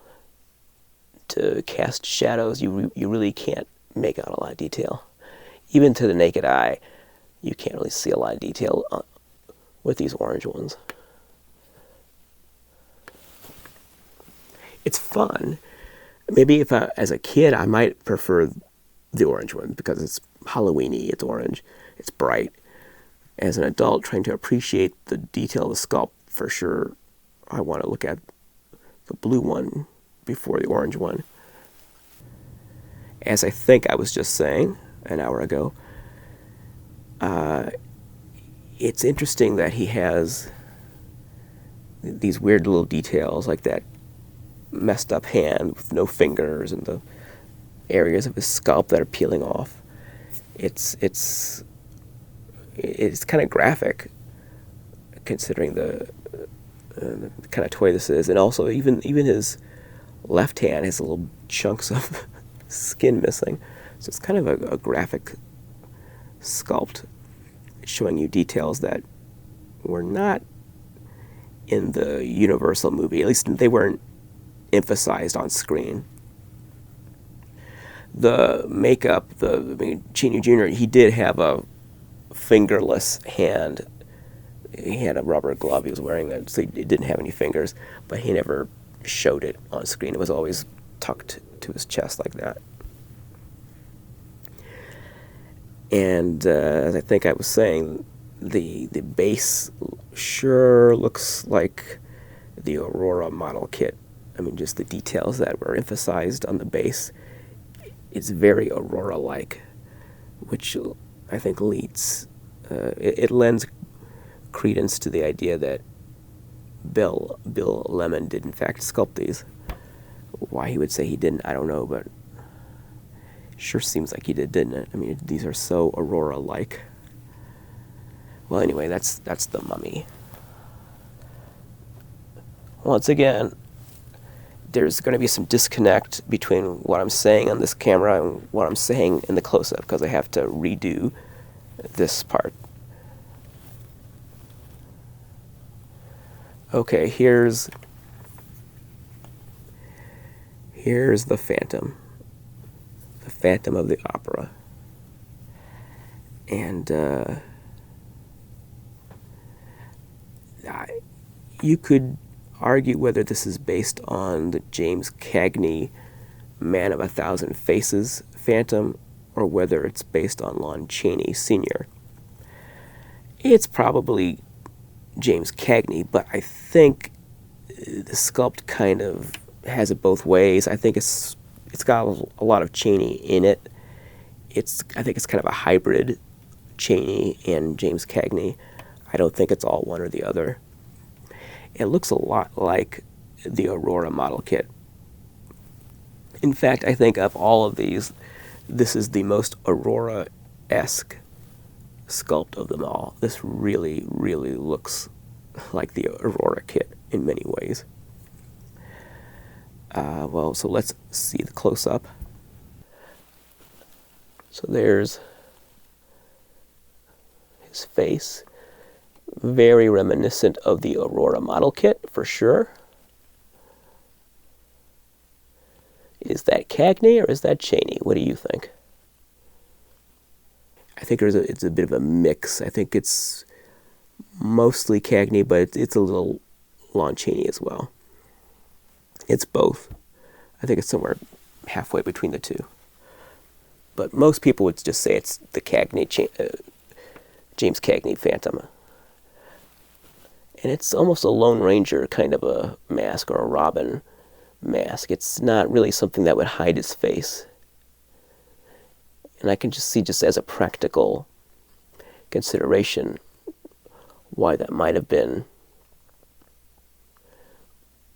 to cast shadows. You really can't make out a lot of detail. Even to the naked eye, you can't really see a lot of detail with these orange ones. It's fun. Maybe if as a kid I might prefer the orange one because it's Halloweeny, it's orange, it's bright. As an adult trying to appreciate the detail of the sculpt, for sure, I want to look at the blue one before the orange one. As I think I was just saying an hour ago, it's interesting that he has these weird little details like that messed up hand with no fingers and the areas of his scalp that are peeling off. It's kind of graphic, considering the kind of toy this is, and also even his left hand has little chunks of skin missing. So it's kind of a graphic sculpt, showing you details that were not in the Universal movie. At least they weren't emphasized on screen. The makeup, Chaney Jr., he did have a fingerless hand. He had a rubber glove he was wearing that, so he didn't have any fingers, but he never showed it on screen. It was always tucked to his chest like that. And as I think I was saying, the base sure looks like the Aurora model kit. I mean, just the details that were emphasized on the base. It's very Aurora-like, which I think leads, it lends credence to the idea that Bill Lemon did in fact sculpt these. Why he would say he didn't, I don't know, but sure seems like he did, didn't it? I mean, these are so Aurora-like. Well, anyway, that's the Mummy. Once again, there's going to be some disconnect between what I'm saying on this camera and what I'm saying in the close-up, because I have to redo this part. Okay, here's the Phantom. The Phantom of the Opera. And you could argue whether this is based on the James Cagney Man of a Thousand Faces Phantom, or whether it's based on Lon Chaney Sr. It's probably James Cagney, but I think the sculpt kind of has it both ways. I think it's got a lot of Chaney in it. I think it's kind of a hybrid Chaney and James Cagney. I don't think it's all one or the other. It looks a lot like the Aurora model kit. In fact, I think of all of these, this is the most Aurora-esque sculpt of them all. This really, really looks like the Aurora kit in many ways. Well, so let's see the close-up. So there's his face. Very reminiscent of the Aurora model kit, for sure. Is that Cagney or is that Chaney? What do you think? I think it's a bit of a mix. I think it's mostly Cagney, but it's a little Lon Chaney as well. It's both. I think it's somewhere halfway between the two. But most people would just say it's the James Cagney Phantom. And it's almost a Lone Ranger kind of a mask, or a Robin mask. It's not really something that would hide his face. And I can just see, just as a practical consideration, why that might have been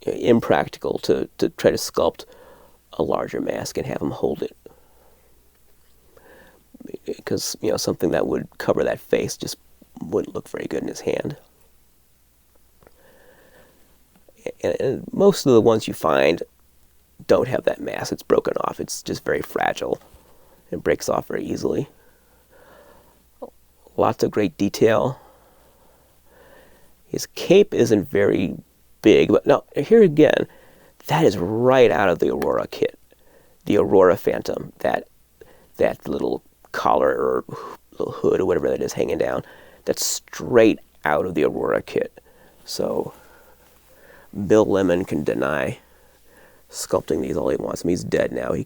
impractical to try to sculpt a larger mask and have him hold it. Because, something that would cover that face just wouldn't look very good in his hand. And most of the ones you find don't have that mask. It's broken off. It's just very fragile. It breaks off very easily. Lots of great detail. His cape isn't very big, but no, here again, that is right out of the Aurora kit. The Aurora Phantom, that little collar or little hood or whatever that is hanging down, that's straight out of the Aurora kit. So Bill Lemon can deny sculpting these all he wants. I mean, he's dead now. He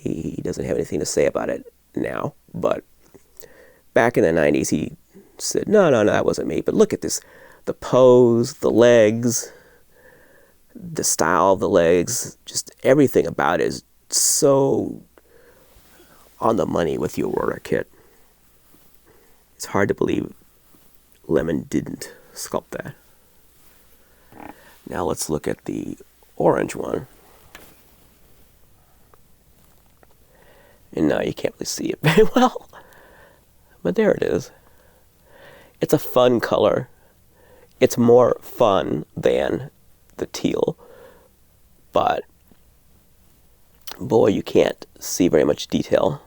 he doesn't have anything to say about it now. But back in the 90s, he said, no, that wasn't me. But look at this. The pose, the legs, the style of the legs, just everything about it is so on the money with the Aurora kit. It's hard to believe Lemon didn't sculpt that. Now let's look at the orange one. And now you can't really see it very well. But there it is. It's a fun color. It's more fun than the teal. But, boy, you can't see very much detail.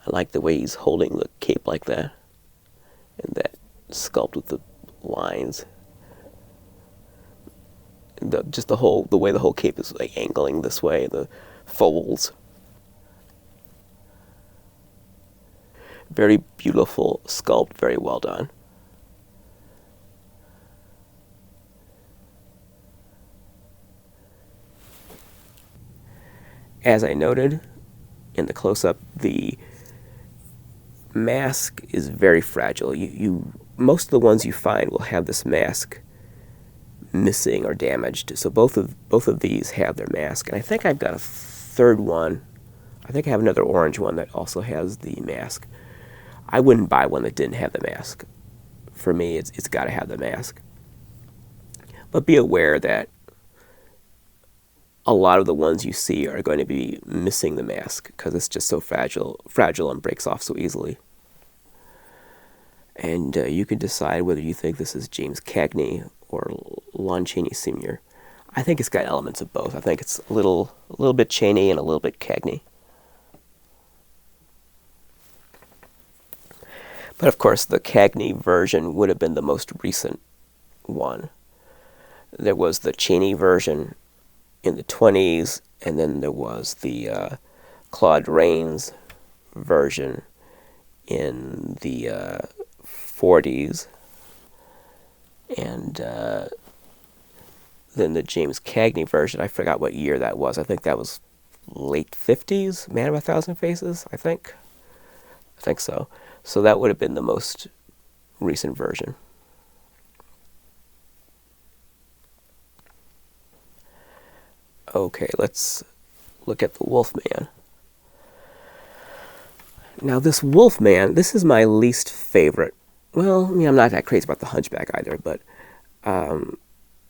I like the way he's holding the cape like that. And that sculpt with the lines. Just the way the whole cape is like angling this way, the folds. Very beautiful sculpt, very well done. As I noted in the close-up, the mask is very fragile. Most of the ones you find will have this mask missing or damaged. So both of these have their mask, and I think I've got a third one. I think I have another orange one that also has the mask. I wouldn't buy one that didn't have the mask. For me, it's got to have the mask. But be aware that a lot of the ones you see are going to be missing the mask because it's just so fragile and breaks off so easily. And you can decide whether you think this is James Cagney or Lon Chaney Sr. I think it's got elements of both. I think it's a little bit Chaney and a little bit Cagney. But of course, the Cagney version would have been the most recent one. There was the Chaney version in the 20s, and then there was the Claude Rains version in the 40s, and then the James Cagney version, I forgot what year that was. I think that was late 50s, Man of a Thousand Faces, I think so. So that would have been the most recent version. Okay, let's look at the Wolfman. Now this Wolfman, this is my least favorite. Well, I mean, I'm not that crazy about the Hunchback either, but I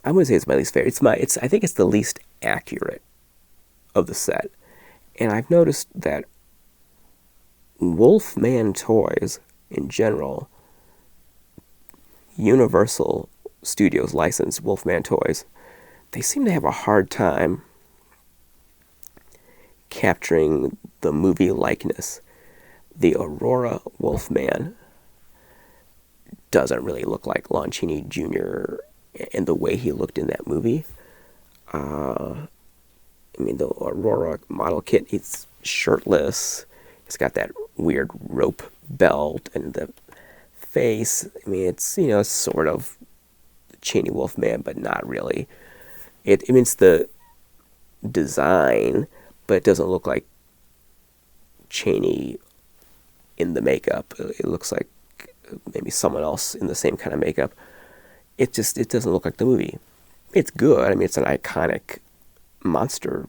wouldn't say it's my least favorite. I think it's the least accurate of the set. And I've noticed that Wolfman toys in general, Universal Studios licensed Wolfman toys, they seem to have a hard time capturing the movie likeness. The Aurora Wolfman doesn't really look like Lon Chaney Jr. and the way he looked in that movie. I mean, the Aurora model kit, he's shirtless. He's got that weird rope belt and the face. I mean, it's, it's sort of Chaney Wolfman, but not really. It's the design, but it doesn't look like Chaney in the makeup. It looks like maybe someone else in the same kind of makeup. It doesn't look like the movie. It's good. I mean, it's an iconic monster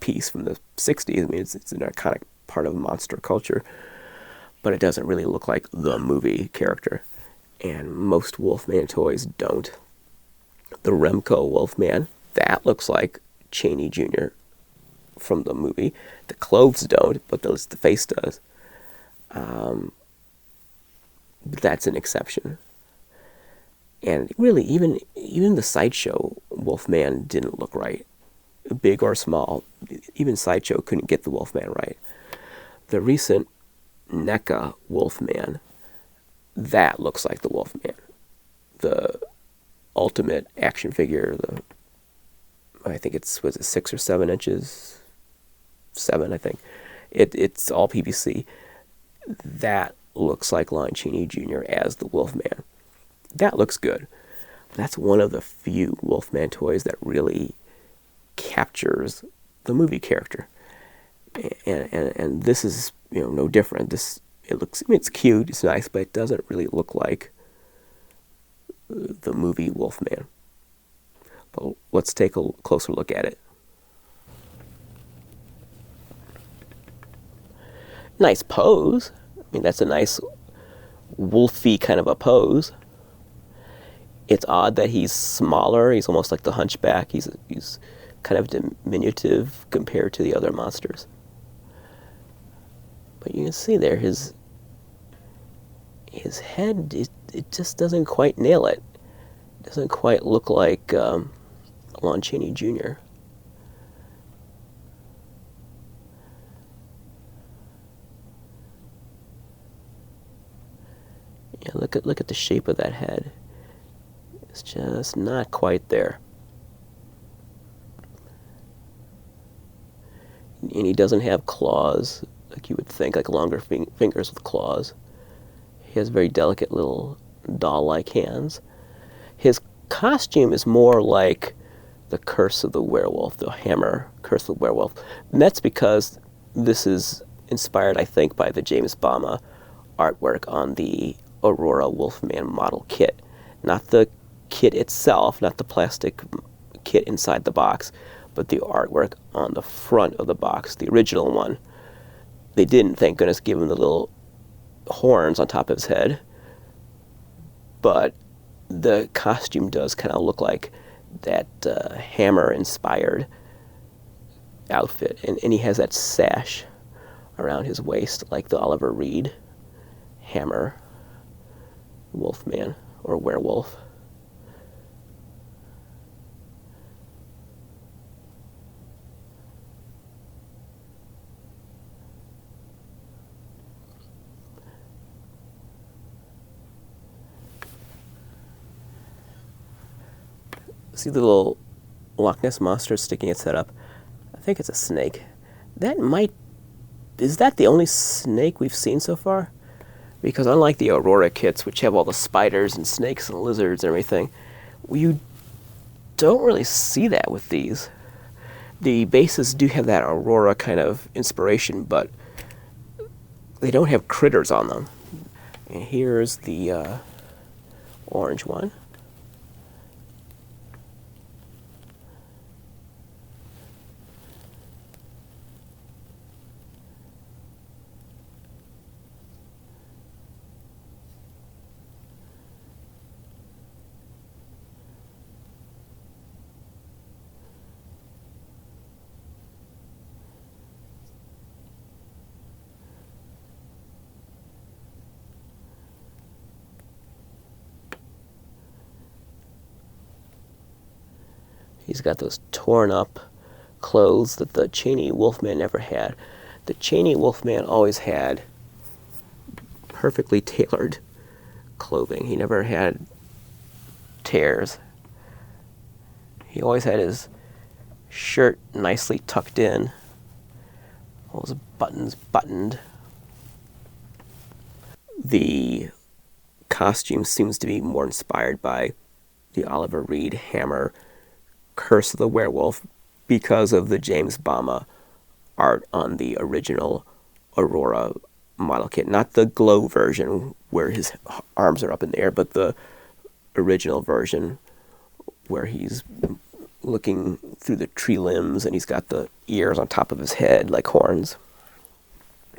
piece from the 60s. I mean, it's an iconic part of monster culture, but it doesn't really look like the movie character. And most Wolfman toys don't. The Remco Wolfman, that looks like Chaney Jr. from the movie. The clothes don't, but the face does. But that's an exception. And really, even the Sideshow Wolfman didn't look right. Big or small, even Sideshow couldn't get the Wolfman right. The recent NECA Wolfman, that looks like the Wolfman. The ultimate action figure, I think was it 6 or 7 inches? 7, I think. It's all PVC. That looks like Lon Chaney Jr. as the Wolfman. That looks good. That's one of the few Wolfman toys that really captures the movie character. And this is, no different. It's cute, it's nice, but it doesn't really look like the movie Wolfman. But let's take a closer look at it. Nice pose. That's a nice wolfy kind of a pose. It's odd that he's smaller. He's almost like the Hunchback. He's kind of diminutive compared to the other monsters. But you can see there, his head, it just doesn't quite nail it. It doesn't quite look like Lon Chaney Jr. Yeah, look at the shape of that head. It's just not quite there. And he doesn't have claws like you would think, like longer fingers with claws. He has very delicate little doll-like hands. His costume is more like the Curse of the Werewolf, the Hammer Curse of the Werewolf. And that's because this is inspired, I think, by the James Bama artwork on the Aurora Wolfman model kit. Not the kit itself, not the plastic kit inside the box, but the artwork on the front of the box, the original one. They didn't, thank goodness, give him the little horns on top of his head, but the costume does kind of look like that Hammer-inspired outfit, and he has that sash around his waist like the Oliver Reed Hammer Wolfman or werewolf. See the little Loch Ness monster sticking its head up? I think it's a snake. Is that the only snake we've seen so far? Because unlike the Aurora kits, which have all the spiders and snakes and lizards and everything, you don't really see that with these. The bases do have that Aurora kind of inspiration, but they don't have critters on them. And here's the orange one. He's got those torn up clothes that the Chaney Wolfman never had. The Chaney Wolfman always had perfectly tailored clothing. He never had tears. He always had his shirt nicely tucked in, all his buttons buttoned. The costume seems to be more inspired by the Oliver Reed Hammer Curse of the Werewolf because of the James Bama art on the original Aurora model kit. Not the glow version where his arms are up in the air, but the original version where he's looking through the tree limbs and he's got the ears on top of his head like horns.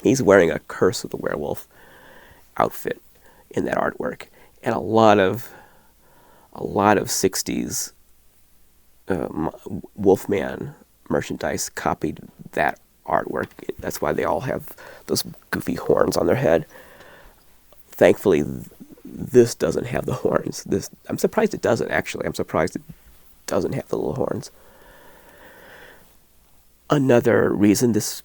He's wearing a Curse of the Werewolf outfit in that artwork. And a lot of 60s Wolfman merchandise copied that artwork. That's why they all have those goofy horns on their head. Thankfully, this doesn't have the horns. I'm surprised it doesn't, actually. I'm surprised it doesn't have the little horns. Another reason this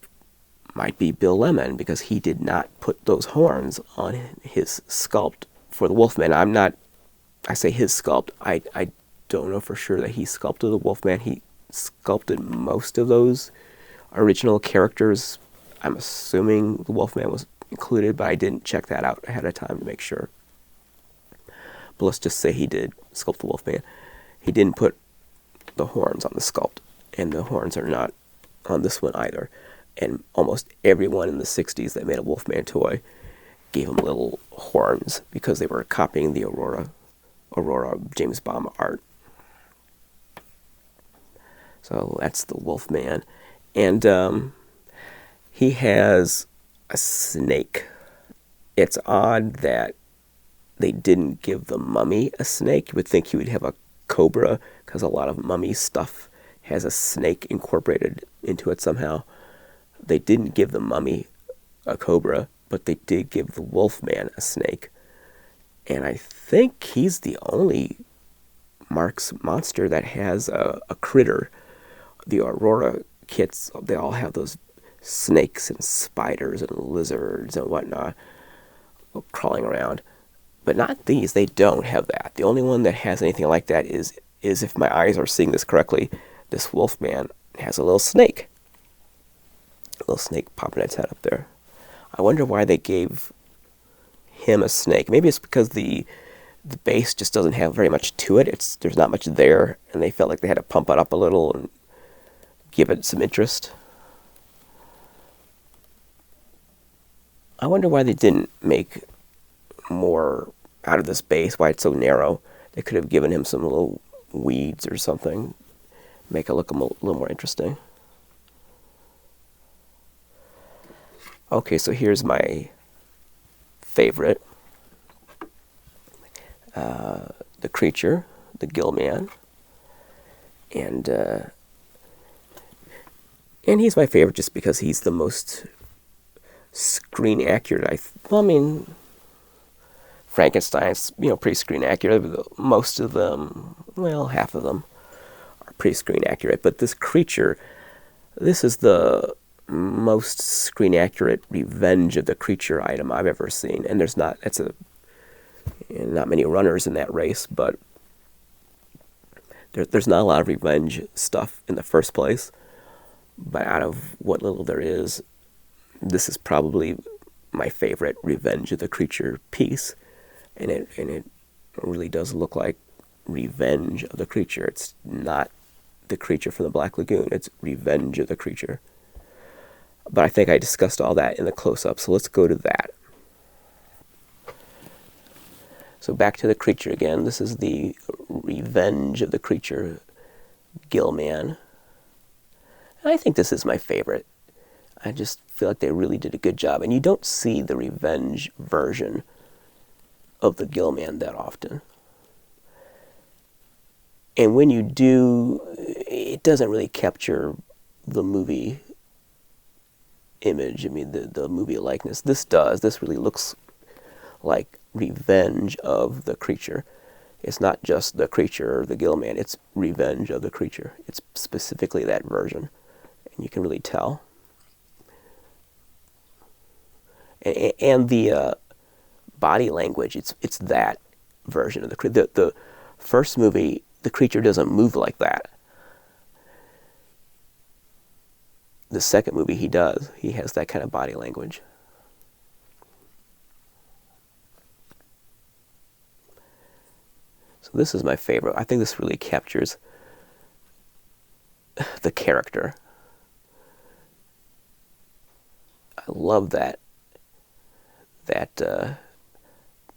might be Bill Lemon, because he did not put those horns on his sculpt for the Wolfman. I say his sculpt. I don't know for sure that he sculpted the Wolfman. He sculpted most of those original characters. I'm assuming the Wolfman was included, but I didn't check that out ahead of time to make sure. But let's just say he did sculpt the Wolfman. He didn't put the horns on the sculpt, and the horns are not on this one either. And almost everyone in the 60s that made a Wolfman toy gave him little horns because they were copying the Aurora James Bond art. So that's the Wolfman. And he has a snake. It's odd that they didn't give the mummy a snake. You would think he would have a cobra, because a lot of mummy stuff has a snake incorporated into it somehow. They didn't give the mummy a cobra, but they did give the Wolfman a snake. And I think he's the only Marx monster that has a critter. The Aurora kits, they all have those snakes and spiders and lizards and whatnot crawling around. But not these. They don't have that. The only one that has anything like that is if my eyes are seeing this correctly, this Wolfman has a little snake. A little snake popping its head up there. I wonder why they gave him a snake. Maybe it's because the base just doesn't have very much to it. There's not much there, and they felt like they had to pump it up a little and give it some interest. I wonder why they didn't make more out of this base, why it's so narrow. They could have given him some little weeds or something, make it look a little more interesting. Okay, so here's my favorite. The creature, the Gill Man. And he's my favorite just because he's the most screen accurate. Frankenstein's, pretty screen accurate. Most of them, half of them are pretty screen accurate. But this creature, this is the most screen accurate Revenge of the Creature item I've ever seen. And not many runners in that race, but there's not a lot of Revenge stuff in the first place. But out of what little there is, this is probably my favorite Revenge of the Creature piece. And it really does look like Revenge of the Creature. It's not the creature from the Black Lagoon. It's Revenge of the Creature. But I think I discussed all that in the close-up, so let's go to that. So back to the creature again. This is the Revenge of the Creature Gill Man. And I think this is my favorite. I just feel like they really did a good job. And you don't see the Revenge version of the Gill Man that often. And when you do, it doesn't really capture the movie image. The movie likeness. This does. This really looks like Revenge of the Creature. It's not just the creature or the Gill Man. It's Revenge of the Creature. It's specifically that version. And you can really tell. And the body language, it's that version of the creature. The first movie, the creature doesn't move like that. The second movie, he does. He has that kind of body language. So this is my favorite. I think this really captures the character. I love that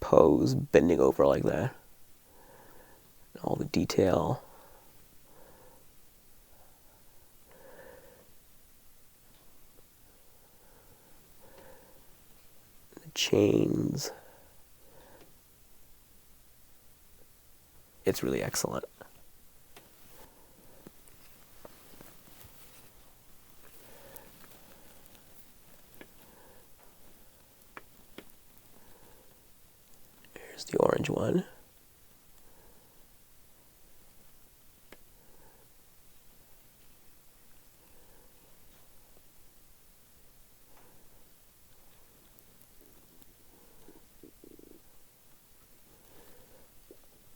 pose, bending over like that. All the detail. The chains. It's really excellent. Here's the orange one.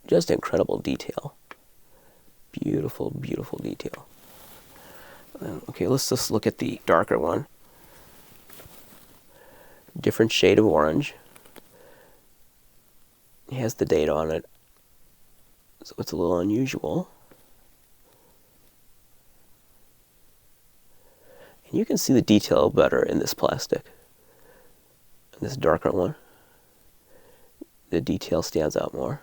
Just incredible detail. Beautiful, beautiful detail. Okay, let's just look at the darker one. different shade of orange. It has the date on it, so it's a little unusual. And you can see the detail better in this plastic. In this darker one, the detail stands out more.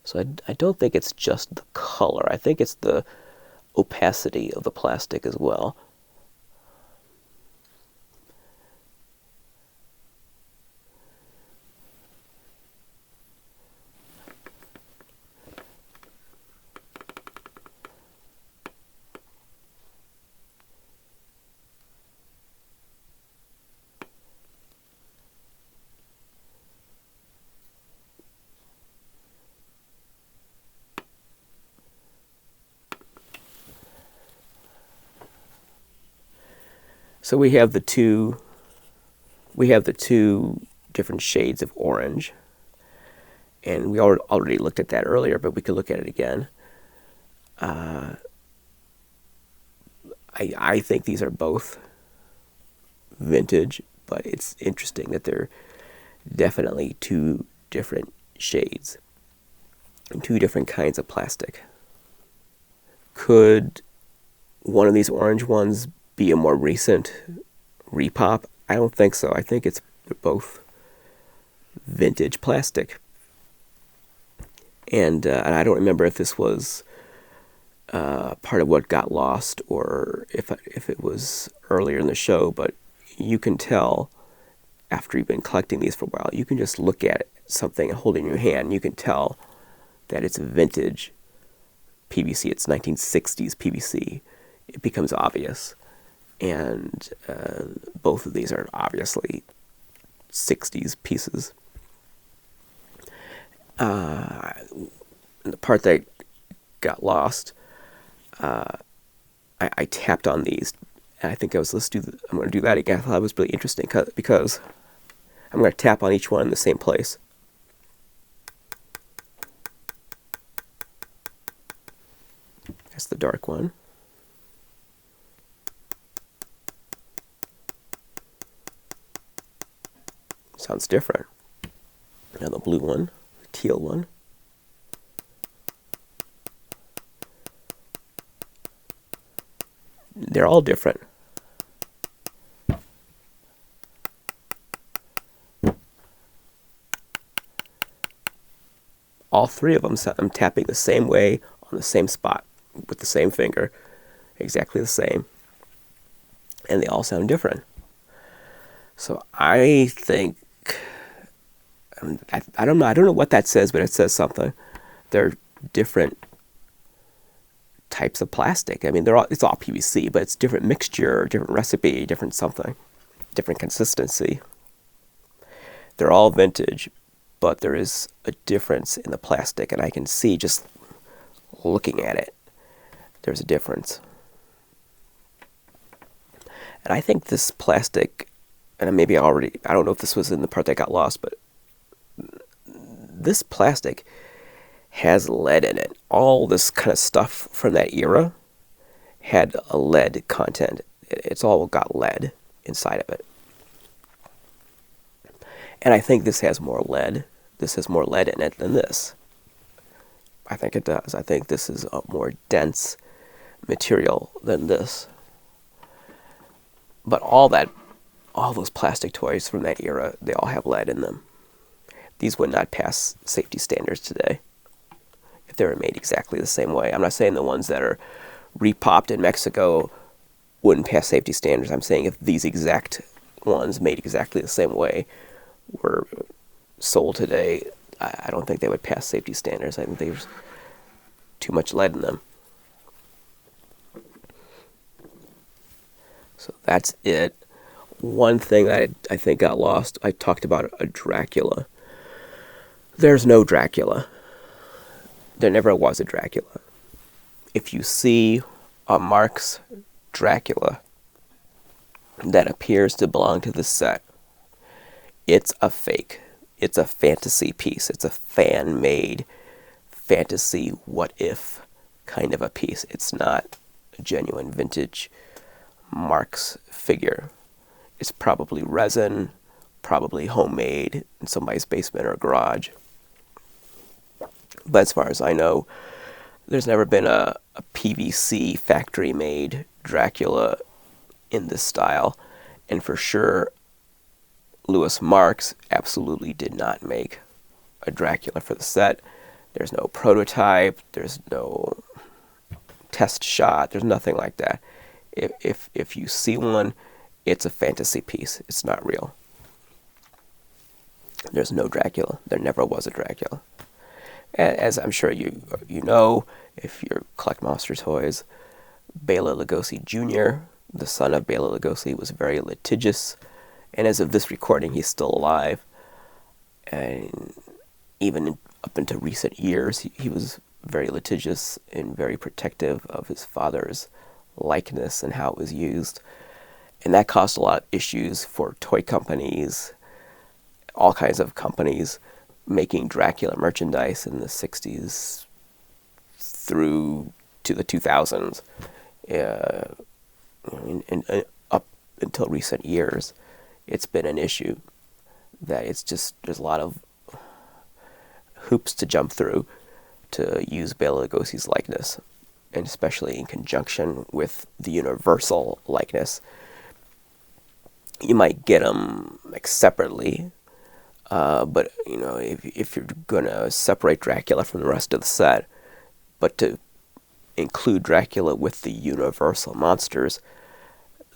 So I don't think it's just the color. I think it's the opacity of the plastic as well. So we have the two different shades of orange, and we already looked at that earlier, but we could look at it again. I think these are both vintage, but it's interesting that they're definitely two different shades and two different kinds of plastic. Could one of these orange ones be a more recent repop? I don't think so. I think they're both vintage plastic. And I don't remember if this was part of what got lost or if it was earlier in the show, but you can tell after you've been collecting these for a while, you can just look at something and hold it in your hand, and you can tell that it's vintage PVC. It's 1960s PVC. It becomes obvious. And both of these are obviously 60s pieces. The part that got lost, I tapped on these, and I think I'm going to do that again. I thought it was really interesting because I'm going to tap on each one in the same place. That's the dark one. Sounds different. Now the blue one, the teal one. They're all different. All three of them, I'm tapping the same way on the same spot with the same finger, exactly the same, and they all sound different. So I think, I don't know what that says, but it says something. They're different types of plastic. I mean, it's all PVC, but it's different mixture, different recipe, different something, different consistency. They're all vintage, but there is a difference in the plastic, and I can see just looking at it, there's a difference. And I think this plastic, and maybe I don't know if this was in the part that got lost, but this plastic has lead in it. All this kind of stuff from that era had a lead content. It's all got lead inside of it. And I think this has more lead. This has more lead in it than this. I think it does. I think this is a more dense material than this. But all those plastic toys from that era, they all have lead in them. These would not pass safety standards today if they were made exactly the same way. I'm not saying the ones that are repopped in Mexico wouldn't pass safety standards. I'm saying if these exact ones made exactly the same way were sold today, I don't think they would pass safety standards. I think there's too much lead in them. So that's it. One thing that I think got lost, I talked about a Dracula. There's no Dracula. There never was a Dracula. If you see a Marx Dracula that appears to belong to the set, it's a fake. It's a fantasy piece. It's a fan-made fantasy what-if kind of a piece. It's not a genuine vintage Marx figure. It's probably resin, probably homemade in somebody's basement or garage. But as far as I know, there's never been a PVC factory-made Dracula in this style. And for sure, Louis Marx absolutely did not make a Dracula for the set. There's no prototype, there's no test shot, there's nothing like that. If you see one, it's a fantasy piece. It's not real. There's no Dracula. There never was a Dracula. As I'm sure you know, if you collect monster toys, Bela Lugosi Jr., the son of Bela Lugosi, was very litigious, and as of this recording, he's still alive. And even up into recent years, he was very litigious and very protective of his father's likeness and how it was used. And that caused a lot of issues for toy companies, all kinds of companies making Dracula merchandise in the 60s through to the 2000s. And up until recent years, it's been an issue that it's just, there's a lot of hoops to jump through to use Bela Lugosi's likeness, and especially in conjunction with the Universal likeness. You might get them like separately, but you know, if you're gonna separate Dracula from the rest of the set, but to include Dracula with the Universal monsters,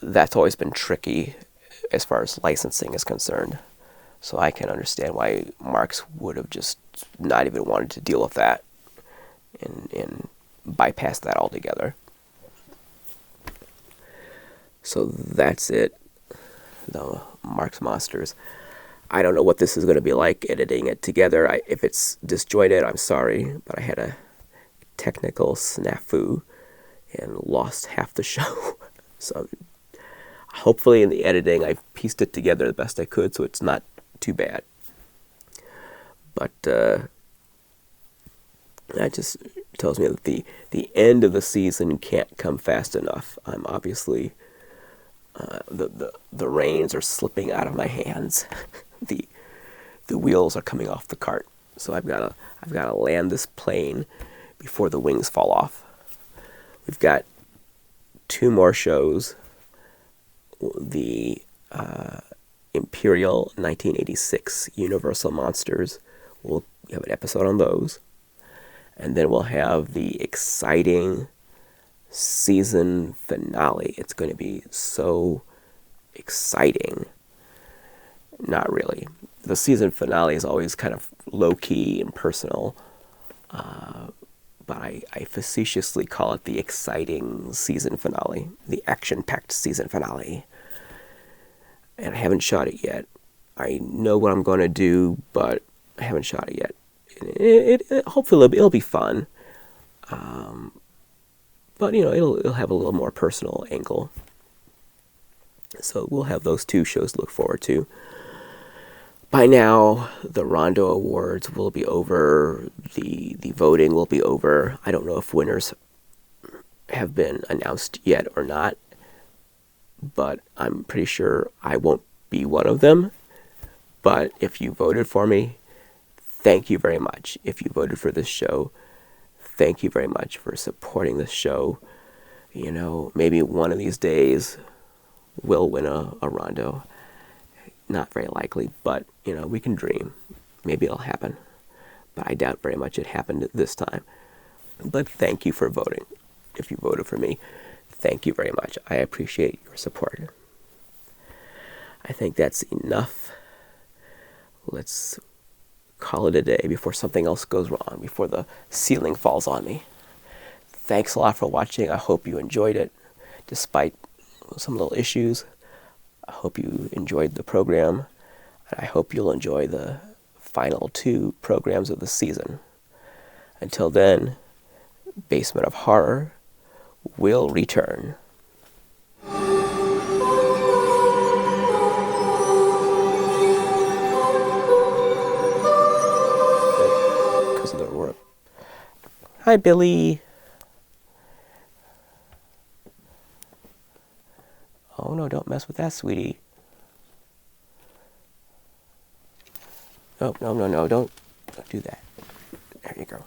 that's always been tricky as far as licensing is concerned. So I can understand why Marx would have just not even wanted to deal with that and bypass that altogether. So that's it. The Marx Monsters. I don't know what this is going to be like editing it together. If it's disjointed, I'm sorry, but I had a technical snafu and lost half the show. So hopefully in the editing I've pieced it together the best I could so it's not too bad. But that just tells me that the end of the season can't come fast enough. I'm obviously the reins are slipping out of my hands. the wheels are coming off the cart. So I've got to land this plane before the wings fall off. We've got 2 more shows. The Imperial 1986 Universal Monsters. We'll have an episode on those. And then we'll have the exciting season finale. It's going to be so exciting. Not really. The season finale is always kind of low-key and personal. But I facetiously call it the exciting season finale. The action-packed season finale. And I haven't shot it yet. I know what I'm going to do, but I haven't shot it yet. Hopefully it'll be fun. But, you know, it'll have a little more personal angle. So we'll have those 2 shows to look forward to. By now, the Rondo Awards will be over. The voting will be over. I don't know if winners have been announced yet or not, but I'm pretty sure I won't be one of them. But if you voted for me, thank you very much. If you voted for this show, thank you very much for supporting this show. You know, maybe one of these days we'll win a Rondo. Not very likely, but, you know, we can dream. Maybe it'll happen. But I doubt very much it happened this time. But thank you for voting. If you voted for me, thank you very much. I appreciate your support. I think that's enough. Let's call it a day before something else goes wrong, before the ceiling falls on me. Thanks a lot for watching. I hope you enjoyed it, despite some little issues. I hope you enjoyed the program, and I hope you'll enjoy the final 2 programs of the season. Until then, Basement of Horror will return. Because of the roar. Hi, Billy. Oh no, don't mess with that, sweetie. Oh, no, no, no, don't do that. There you go.